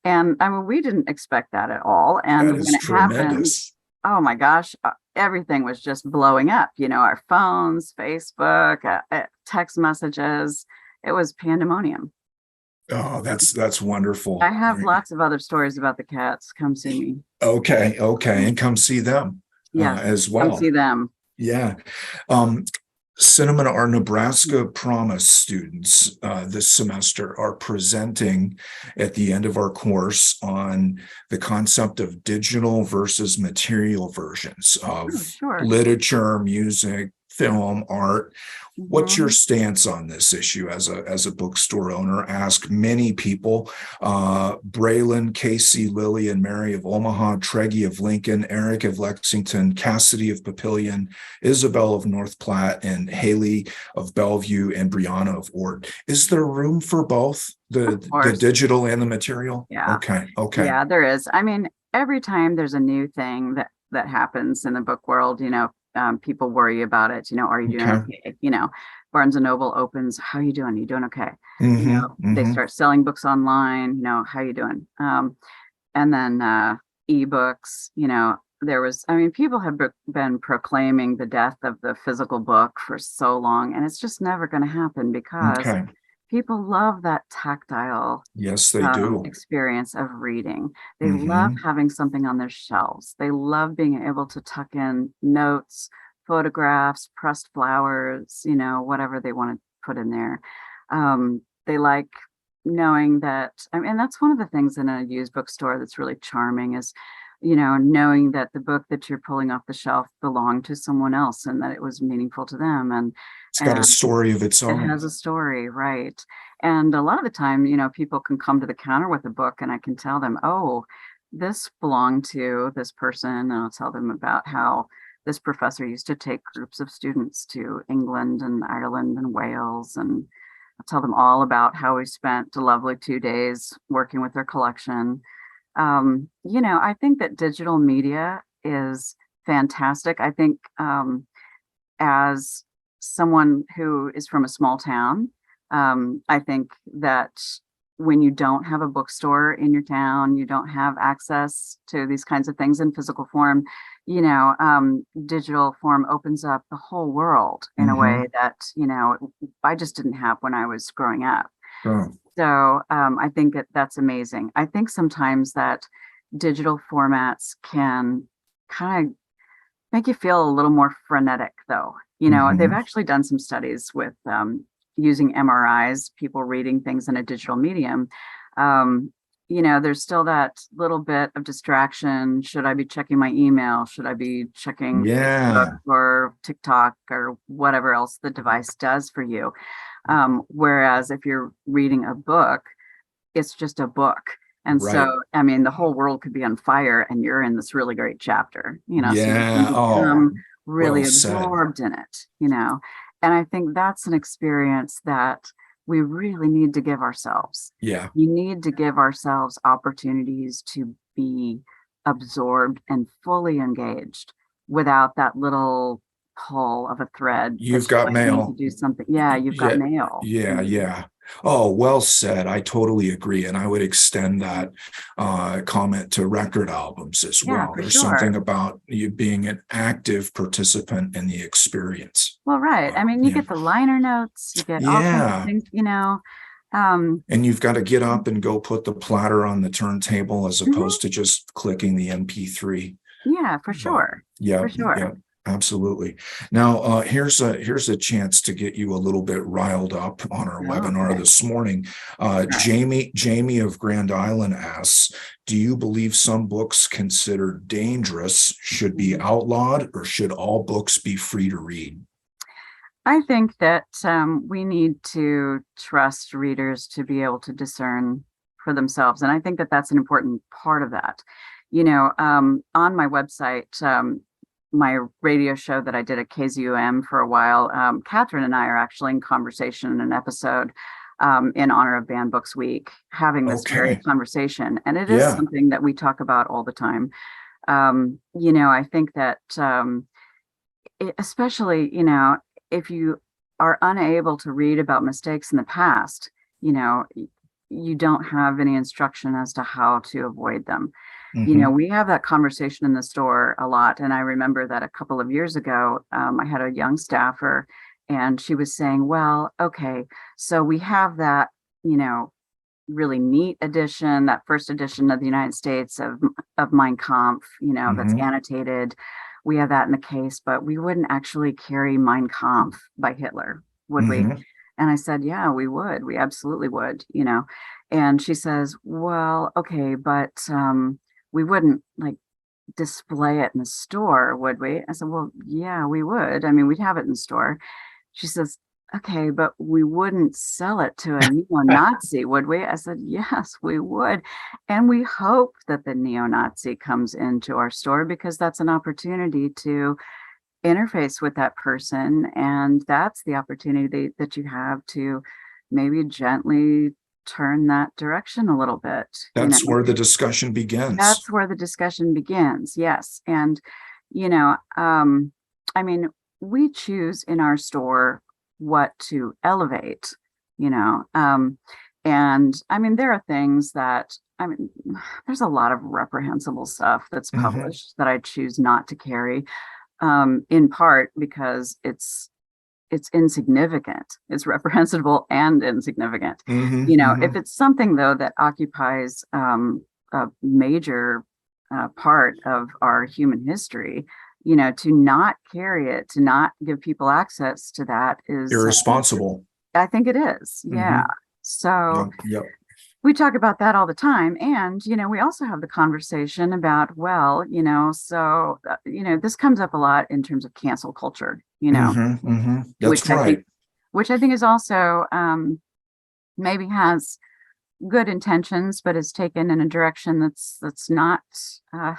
S2: And I mean, we didn't expect that at all.
S1: That
S2: And when
S1: is
S2: it happened,
S1: tremendous.
S2: oh my gosh, everything was just blowing up, our phones, Facebook, text messages. It was pandemonium.
S1: Oh, that's
S2: I
S1: wonderful.
S2: have lots of other stories about the cats. Come see me.
S1: Okay, okay, and come see them
S2: Yes,
S1: as
S2: come see
S1: well.
S2: them.
S1: Yeah. Um, Cinnamon, our Nebraska Promise students this semester are presenting at the end of our course on the concept of digital versus material versions of
S2: Oh, sure.
S1: literature, music, film, art. What's your
S2: Mhm.
S1: stance on this issue as a bookstore owner? Ask many people. Braylon, Casey, Lily, and Mary of Omaha, Treggy of Lincoln, Eric of Lexington, Cassidy of Papillion, Isabel of North Platte, and Haley of Bellevue, and Brianna of Ort. Is there room for both
S2: Of
S1: the
S2: course.
S1: digital and the material?
S2: Yeah.
S1: Okay, okay,
S2: Yeah, there is. I mean, every time there's a new thing that happens in the book world, people worry about it. Are you doing
S1: okay.
S2: okay? Barnes and Noble opens, how are you doing? Are you doing okay?
S1: Mm-hmm,
S2: They
S1: mm-hmm.
S2: start selling books online, how are you doing? And then ebooks, I mean, people have been proclaiming the death of the physical book for so long, and it's just never going to happen because
S1: Okay.
S2: people love that tactile
S1: Yes, they do.
S2: experience of reading. They love
S1: Mm-hmm.
S2: having something on their shelves. They love being able to tuck in notes, photographs, pressed flowers, whatever they want to put in there. They like knowing that, I mean, that's one of the things in a used bookstore that's really charming is, knowing that the book that you're pulling off the shelf belonged to someone else and that it was meaningful to them.
S1: It's got a
S2: And
S1: story of its
S2: it
S1: own.
S2: has a story, right? And a lot of the time, people can come to the counter with a book and I can tell them, oh, this belonged to this person. And I'll tell them about how this professor used to take groups of students to England and Ireland and Wales. And I'll tell them all about how we spent a lovely 2 days working with their collection. I think that digital media is fantastic. I think as someone who is from a small town, I think that when you don't have a bookstore in your town, you don't have access to these kinds of things in physical form, digital form opens up the whole world in a
S1: Mm-hmm.
S2: way that, I just didn't have when I was growing up.
S1: Sure.
S2: So I think that's amazing. I think sometimes that digital formats can kind of make you feel a little more frenetic, though. They've
S1: Mm-hmm.
S2: actually done some studies with using MRIs, people reading things in a digital medium. There's still that little bit of distraction. Should I be checking my email? Should I be checking Facebook
S1: Yeah,
S2: or TikTok or whatever else the device does for you? Whereas if you're reading a book, it's just a book. And
S1: right.
S2: so, I mean, the whole world could be on fire and you're in this really great chapter, so you can
S1: Yeah. Oh,
S2: become
S1: well
S2: really
S1: said.
S2: absorbed in it. And I think that's an experience that we really need to give ourselves.
S1: Yeah.
S2: You need to give ourselves opportunities to be absorbed and fully engaged without that little pull of a thread
S1: You've
S2: that you
S1: got
S2: might need to
S1: mail.
S2: do something. Yeah, you've got
S1: Yeah.
S2: mail.
S1: Yeah. Yeah. Oh, well said. I totally agree. And I would extend that comment to record albums as
S2: Yeah,
S1: well.
S2: for
S1: There's something
S2: sure.
S1: about you being an active participant in the experience.
S2: Well, right. I mean, you
S1: Yeah.
S2: get the liner notes, you get all kinds of
S1: Yeah.
S2: things. Um,
S1: And you've got to get up and go put the platter on the turntable as
S2: mhm.
S1: opposed to just clicking the MP3.
S2: Yeah, for
S1: But
S2: sure.
S1: yeah,
S2: For
S1: yeah,
S2: sure.
S1: absolutely. Now, here's a chance to get you a little bit riled up on our webinar
S2: Okay.
S1: this morning.
S2: All right.
S1: Jamie of Grand Island asks, do you believe some books considered dangerous should be
S2: Mhm.
S1: outlawed, or should all books be free to read?
S2: I think that we need to trust readers to be able to discern for themselves. And I think that that's an important part of that. On my website, my radio show that I did at KZUM for a while, Catherine and I are actually in conversation in an episode in honor of Banned Books Week, having this very
S1: Okay.
S2: conversation. And it is
S1: Yeah.
S2: something that we talk about all the time. I think that especially, if you are unable to read about mistakes in the past, you don't have any instruction as to how to avoid them.
S1: Hmm.
S2: We have that conversation in the store a lot. And I remember that a couple of years ago, I had a young staffer and she was saying, well, okay, so we have that, you know, really neat edition, that first edition of the United States of Mein Kampf, that's
S1: Hmm.
S2: annotated. We have that in the case, but we wouldn't actually carry Mein Kampf by Hitler, would we?
S1: Hmm.
S2: And I said, yeah, we would. We absolutely would. And she says, well, okay, but we wouldn't like display it in the store, would we? I said, well, yeah, we would. I mean, we'd have it in the store. She says, okay, but we wouldn't sell it to a neo-Nazi, would we? I said, yes, we would. And we hope that the neo-Nazi comes into our store because that's an opportunity to interface with that person. And that's the opportunity that you have to maybe gently turn that direction a little bit,
S1: That's where the discussion begins.
S2: that's where the discussion begins. Yes. And, you know, um, I mean, we choose in our store what to elevate, you know. And I mean, there are things that, I mean, there's a lot of reprehensible stuff that's
S1: Hmm.
S2: published that I choose not to carry, in part because it's insignificant. It's reprehensible and insignificant.
S1: Hmm.
S2: If
S1: Hmm.
S2: it's something though that occupies a major part of our human history, to not carry it, to not give people access to that is,
S1: Irresponsible.
S2: I think it is. Yeah.
S1: Hmm.
S2: So
S1: Yep. Yep.
S2: we talk about that all the time. And, we also have the conversation about, well, this comes up a lot in terms of cancel culture,
S1: Hmm. Hmm.
S2: which
S1: That's
S2: I think
S1: right.
S2: which I think is also maybe has good intentions, but is taken in a direction that's uh,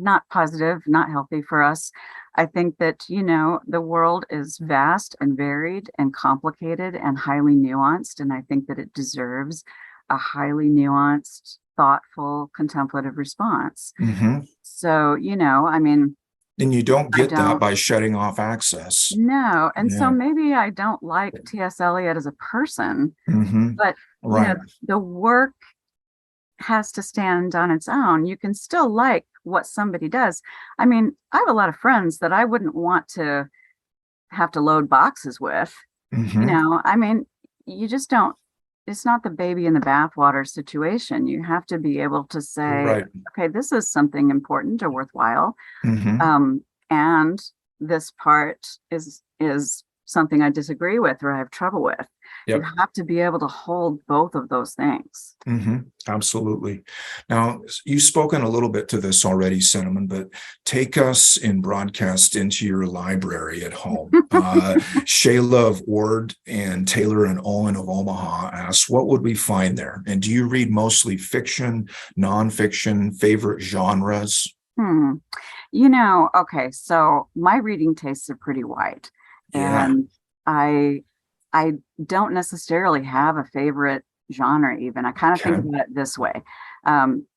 S2: not positive, not healthy for us. I think that the world is vast and varied and complicated and highly nuanced, and I think that it deserves a highly nuanced, thoughtful, contemplative response.
S1: Hmm.
S2: So, I mean,
S1: And you don't
S2: I
S1: get that
S2: don't
S1: by shutting off access.
S2: know, and so
S1: Yeah.
S2: maybe I don't like T.S. Eliot as a person,
S1: Hmm.
S2: but
S1: Right.
S2: the work has to stand on its own. You can still like what somebody does. I mean, I have a lot of friends that I wouldn't want to have to load boxes with.
S1: Hmm.
S2: I mean, you just don't, it's not the baby in the bathwater situation. You have to be able to say,
S1: Right.
S2: okay, this is something important or worthwhile.
S1: Hmm.
S2: And this part is something I disagree with or I have trouble with. You
S1: Yep.
S2: have to be able to hold both of those things.
S1: Hmm. Absolutely. Now, you've spoken a little bit to this already, Cinnamon, but take us in broadcast into your library at home. Shayla of Ord and Taylor and Owen of Omaha asks, what would we find there? And do you read mostly fiction, nonfiction, favorite genres?
S2: Hmm. Okay, so my reading tastes are pretty wide,
S1: Yeah.
S2: and I I don't necessarily have a favorite genre even. I kind of think
S1: Okay.
S2: about it this way.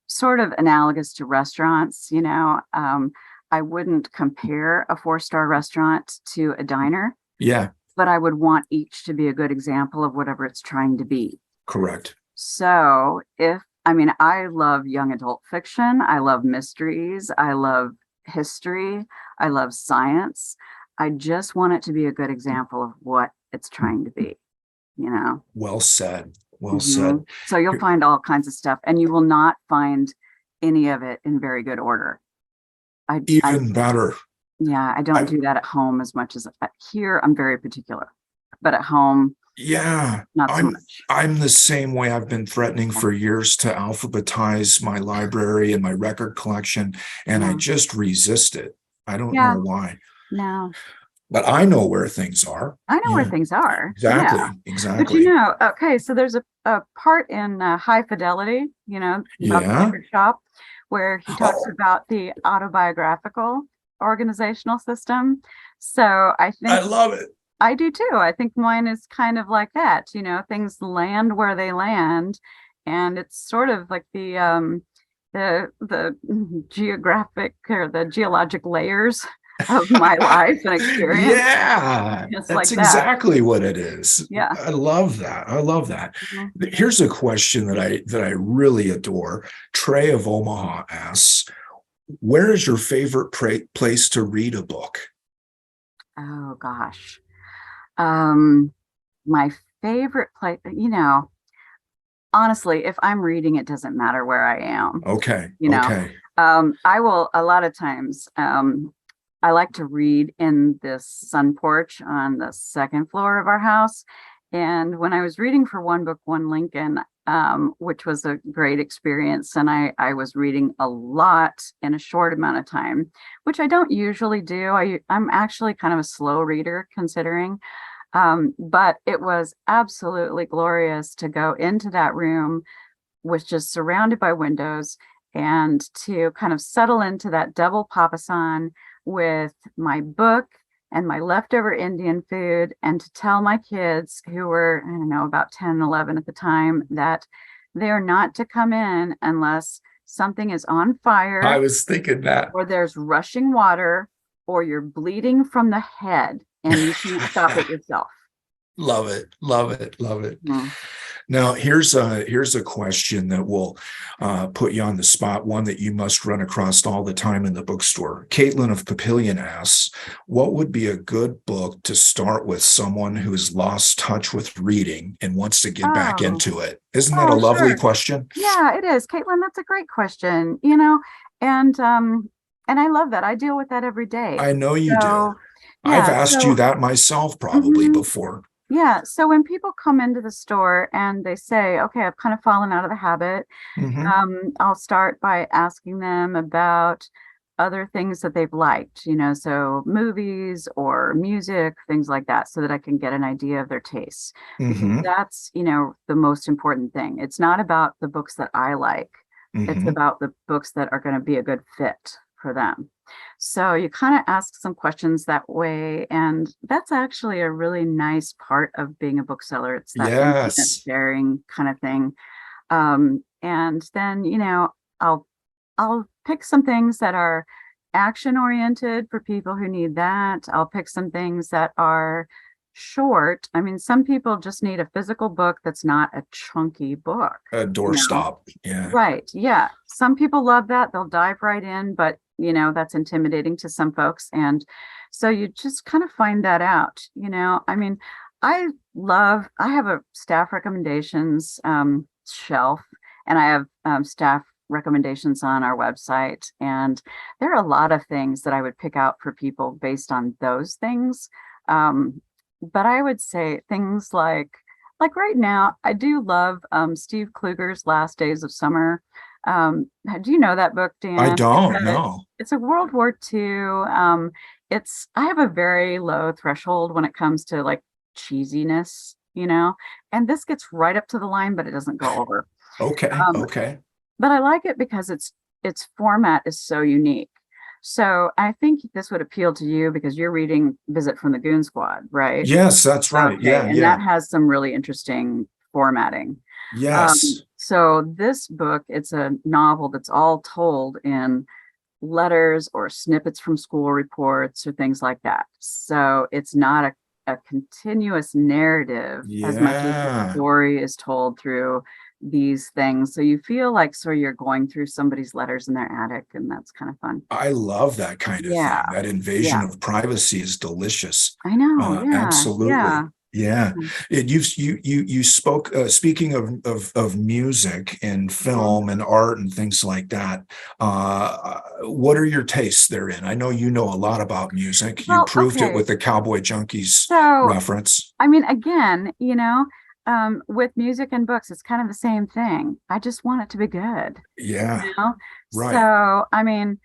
S2: Sort of analogous to restaurants, I wouldn't compare a four-star restaurant to a diner,
S1: Yeah.
S2: but I would want each to be a good example of whatever it's trying to be.
S1: Correct.
S2: So I mean, I love young adult fiction. I love mysteries. I love history. I love science. I just want it to be a good example of what it's trying to be, you know?
S1: Well said. Well said.
S2: Mhm. So you'll find all kinds of stuff, and you will not find any of it in very good order. I
S1: Even better.
S2: yeah, I don't
S1: I,
S2: do that at home as much as here. I'm very particular, but at home,
S1: yeah,
S2: not so much.
S1: I'm the same way. I've been threatening
S2: Yeah,
S1: for years to alphabetize my library and my record collection, and I
S2: yeah,
S1: just resist it. I don't know
S2: yeah.
S1: why,
S2: No,
S1: but I know where things are.
S2: I know where
S1: Yeah,
S2: things are. Yeah.
S1: exactly,
S2: But
S1: exactly.
S2: okay, so there's a part in High Fidelity, about the
S1: Yeah.
S2: record shop, where he talks
S1: Oh,
S2: about the autobiographical organizational system. So I
S1: I
S2: think
S1: love it.
S2: I do too. I think mine is kind of like that. Things land where they land, and it's sort of like the geographic or the geologic layers of my life and experience.
S1: Yeah,
S2: It's
S1: that's
S2: like that.
S1: exactly what it is.
S2: Yeah.
S1: I love that. I love that.
S2: Mhm.
S1: Here's a question that I really adore. Trey of Omaha asks, where is your favorite place to read a book?
S2: Oh gosh. Um, my favorite place, honestly, if I'm reading, it doesn't matter where I am.
S1: Okay,
S2: You know,
S1: okay.
S2: I will a lot of times. I like to read in this sun porch on the second floor of our house. And when I was reading for One Book, One Lincoln, which was a great experience, and I was reading a lot in a short amount of time, which I don't usually do. I'm actually kind of a slow reader considering. But it was absolutely glorious to go into that room, was just surrounded by windows, and to kind of settle into that double papasan with my book and my leftover Indian food, and to tell my kids, who were, I don't know, about 10, 11 at the time, that they're not to come in unless something is on
S1: I
S2: fire,
S1: was thinking that.
S2: or there's rushing water, or you're bleeding from the head and you can't stop it yourself.
S1: Love it, love it, love it.
S2: Mhm.
S1: Now, here's a question that will put you on the spot, one that you must run across all the time in the bookstore. Caitlin of Papillion asks, what would be a good book to start with someone who's lost touch with reading and wants to get back
S2: Oh,
S1: into it? Isn't that a
S2: oh,
S1: lovely
S2: sure.
S1: question?
S2: Yeah, it is. Caitlin, that's a great question, and I love that. I deal with that every day.
S1: I know you do.
S2: So,
S1: I've
S2: yeah,
S1: asked you
S2: so
S1: that myself probably
S2: mhm.
S1: before.
S2: Yeah, so when people come into the store and they say, okay, I've kind of fallen out of the habit,
S1: Hmm.
S2: I'll start by asking them about other things that they've liked, so movies or music, things like that, so that I can get an idea of their tastes. Because
S1: Hmm.
S2: that's, the most important thing. It's not about the books that I like, it's
S1: Hmm.
S2: about the books that are going to be a good fit for them. So you kind of ask some questions that way, and that's actually a really nice part of being a bookseller. It's that intimate
S1: Yes.
S2: sharing kind of thing. And then, I'll I'll pick some things that are action oriented for people who need that. I'll pick some things that are short. I mean, some people just need a physical book that's not a chunky book,
S1: A
S2: you know.
S1: doorstop. Yeah.
S2: Right. Yeah. Some people love that. They'll dive right in, but that's intimidating to some folks. And so you just kind of find that out. I mean, I have a staff recommendations shelf, and I have staff recommendations on our website. And there are a lot of things that I would pick out for people based on those things. But I would say things like right now, I do love Steve Kluger's Last Days of Summer. Do you know that book,
S1: I
S2: Dan?
S1: don't know.
S2: It's a World War II. I have a very low threshold when it comes to like cheesiness, and this gets right up to the line, but it doesn't go over.
S1: Okay.
S2: Um,
S1: Okay.
S2: but I like it because its format is so unique. So I think this would appeal to you because you're reading Visit from the Goon Squad, right?
S1: Yes, that's right.
S2: Okay,
S1: Yeah.
S2: and
S1: Yeah.
S2: that has some really interesting formatting.
S1: Yes.
S2: So this book, it's a novel that's all told in letters or snippets from school reports or things like that. So it's not a continuous narrative as much as the
S1: Yeah.
S2: story is told through these things. So you feel like you're going through somebody's letters in their attic, and that's kind of fun.
S1: I love that kind of
S2: Yeah.
S1: thing. That invasion
S2: Yeah.
S1: of privacy is delicious.
S2: I know. Yeah.
S1: Absolutely.
S2: Yeah.
S1: Yeah, and you spoke speaking of music and
S2: Mhm.
S1: film and art and things like that. What are your tastes therein? I know you know a lot about music. You
S2: Well,
S1: proved it
S2: okay.
S1: with the Cowboy Junkies
S2: So,
S1: reference.
S2: I mean, again, with music and books, it's kind of the same thing. I just want it to be good,
S1: Yeah,
S2: you know?
S1: right.
S2: So, I mean,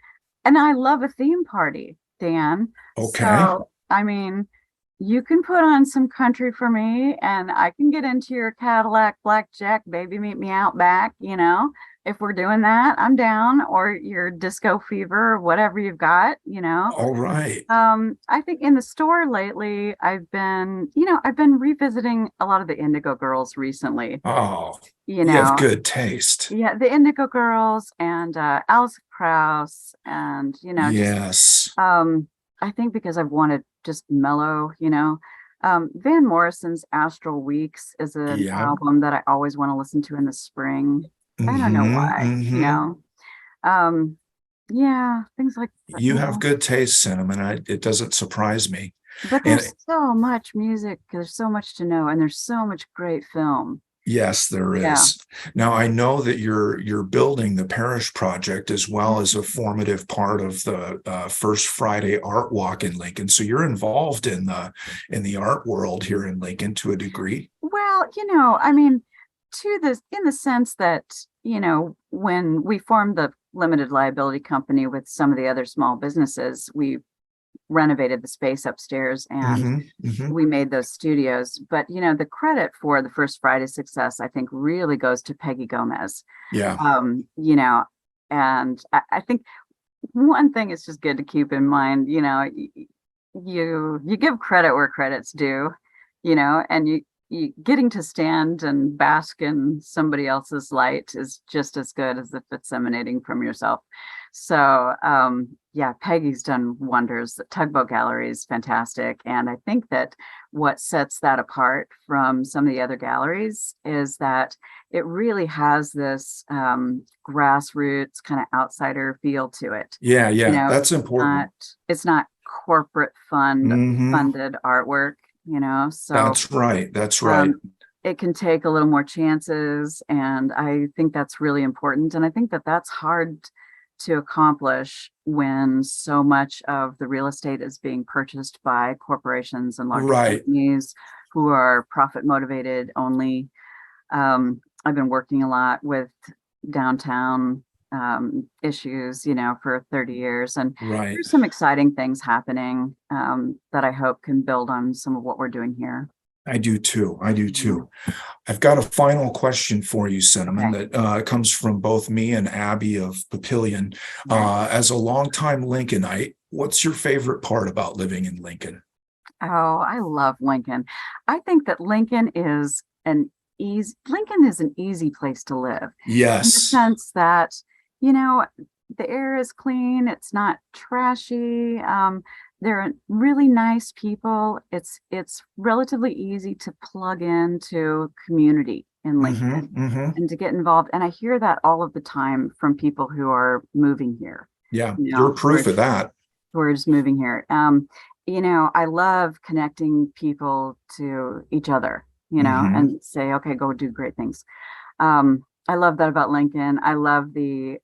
S2: and I love a theme party, Dan.
S1: Okay.
S2: So, I mean, you can put on some country for me and I can get into your Cadillac Blackjack, baby, meet me out back, If we're doing that, I'm down, or your disco fever, or whatever you've got.
S1: All right.
S2: I think in the store lately, I've been revisiting a lot of the Indigo Girls recently.
S1: Oh,
S2: You
S1: you have
S2: know,
S1: good taste.
S2: yeah, the Indigo Girls and Alice Krauss, and just
S1: Yes.
S2: I think because I've wanted just mellow. Van Morrison's Astral Weeks is an
S1: Yeah.
S2: album that I always want to listen to in the spring. I don't know
S1: Mm-hmm. Mm-hmm.
S2: why. Um, yeah, things like
S1: You have good taste, Cinnamon. It doesn't surprise me.
S2: But
S1: And
S2: there's so much music, there's so much to know, and there's so much great film.
S1: yes, there
S2: Yeah.
S1: is. Now I know that you're building the Parrish Project as well as a
S2: Mhm.
S1: formative part of the First Friday Art Walk in Lincoln. So you're involved in the art world here in Lincoln to a degree.
S2: Well, I mean, in the sense that, when we formed the limited liability company with some of the other small businesses, we renovated the space upstairs and
S1: Hmm. Hmm.
S2: we made those studios. But, the credit for the First Friday success, I think, really goes to Peggy Gomez.
S1: Yeah.
S2: Um, you know, and I think one thing is just good to keep in mind, you give credit where credit's due, and you getting to stand and bask in somebody else's light is just as good as if it's emanating from yourself. So yeah, Peggy's done wonders. The Tugboat Gallery is fantastic. And I think that what sets that apart from some of the other galleries is that it really has this grassroots kind of outsider feel to it.
S1: Yeah. Yeah. That's
S2: It's
S1: important.
S2: not corporate
S1: Hmm.
S2: funded artwork, so
S1: That's right. That's right.
S2: um, it can take a little more chances, and I think that's really important. And I think that that's hard to accomplish when so much of the real estate is being purchased by corporations and larger
S1: Right.
S2: companies who are profit motivated only. I've been working a lot with downtown issues, for 30 years, and
S1: Right.
S2: there's some exciting things happening that I hope can build on some of what we're doing here.
S1: I do too. I do
S2: Yeah.
S1: too. I've got a final question for you, Cinnamon,
S2: Okay.
S1: that comes from both me and Abby of Papillion.
S2: Right.
S1: As a longtime Lincolnite, what's your favorite part about living in Lincoln?
S2: Oh, I love Lincoln. I think that Lincoln is an easy place to live in the
S1: Yes.
S2: sense that, you know, the air is clean, it's not trashy. They're really nice people. It's relatively easy to plug into community in
S1: Hmm.
S2: Lincoln
S1: Hmm.
S2: and to get involved. And I hear that all of the time from people who are moving here,
S1: Yeah,
S2: you
S1: you're
S2: know, who are
S1: proof of that.
S2: towards moving here. I love connecting people to each other,
S1: Hmm.
S2: and say, okay, go do great things. I love that about Lincoln. I love the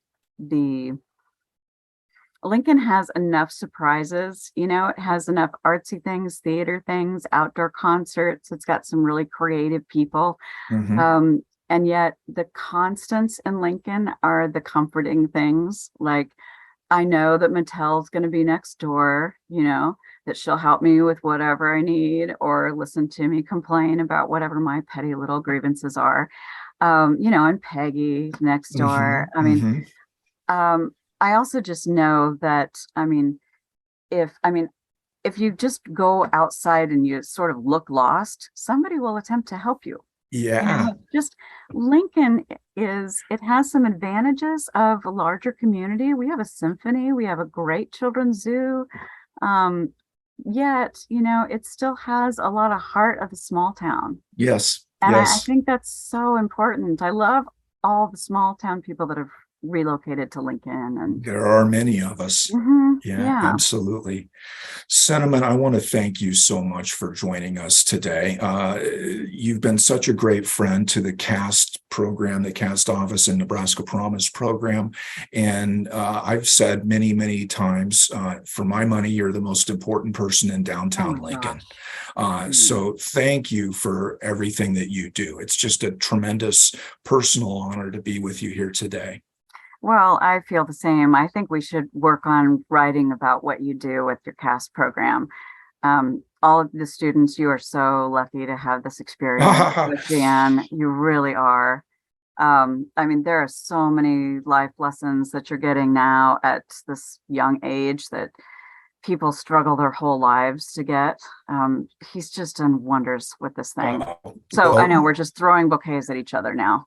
S2: Lincoln has enough surprises, it has enough artsy things, theater things, outdoor concerts. It's got some really creative people.
S1: Hmm.
S2: And yet the constants in Lincoln are the comforting things. Like I know that Mattel's going to be next door, that she'll help me with whatever I need or listen to me complain about whatever my petty little grievances are. And Peggy next
S1: Hmm.
S2: door. I mean,
S1: Hmm.
S2: I also just know that, if you just go outside and you sort of look lost, somebody will attempt to help you.
S1: Yeah.
S2: Just Lincoln it has some advantages of a larger community. We have a symphony, we have a great children's zoo. Um, Yet, it still has a lot of heart of a small town.
S1: Yes.
S2: And I
S1: Yes.
S2: think that's so important. I love all the small town people that have relocated to Lincoln. And
S1: There are many of us. Yeah,
S2: yeah.
S1: absolutely. Cinnamon, I want to thank you so much for joining us today. You've been such a great friend to the CAST program, the CAST office and Nebraska Promise program. And I've said many, many times, for my money, you're the most important person in
S2: Oh
S1: downtown
S2: my
S1: Lincoln.
S2: gosh.
S1: So thank you for everything that you do. It's just a tremendous personal honor to be with you here today.
S2: Well, I feel the same. I think we should work on writing about what you do with your CAST program. All of the students, you are so lucky to have this experience with Dan. You really are. I mean, there are so many life lessons that you're getting now at this young age that people struggle their whole lives to get. He's just done wonders with this thing. So I know
S1: Well,
S2: we're just throwing bouquets at each other now.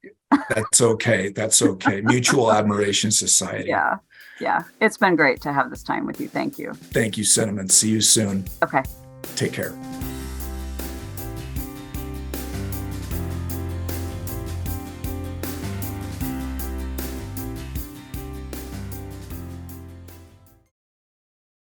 S1: that's okay. That's okay. Mutual Admiration Society.
S2: Yeah. Yeah. It's been great to have this time with you. Thank you.
S1: Thank you, Cinnamon. See you soon.
S2: Okay.
S1: Take care.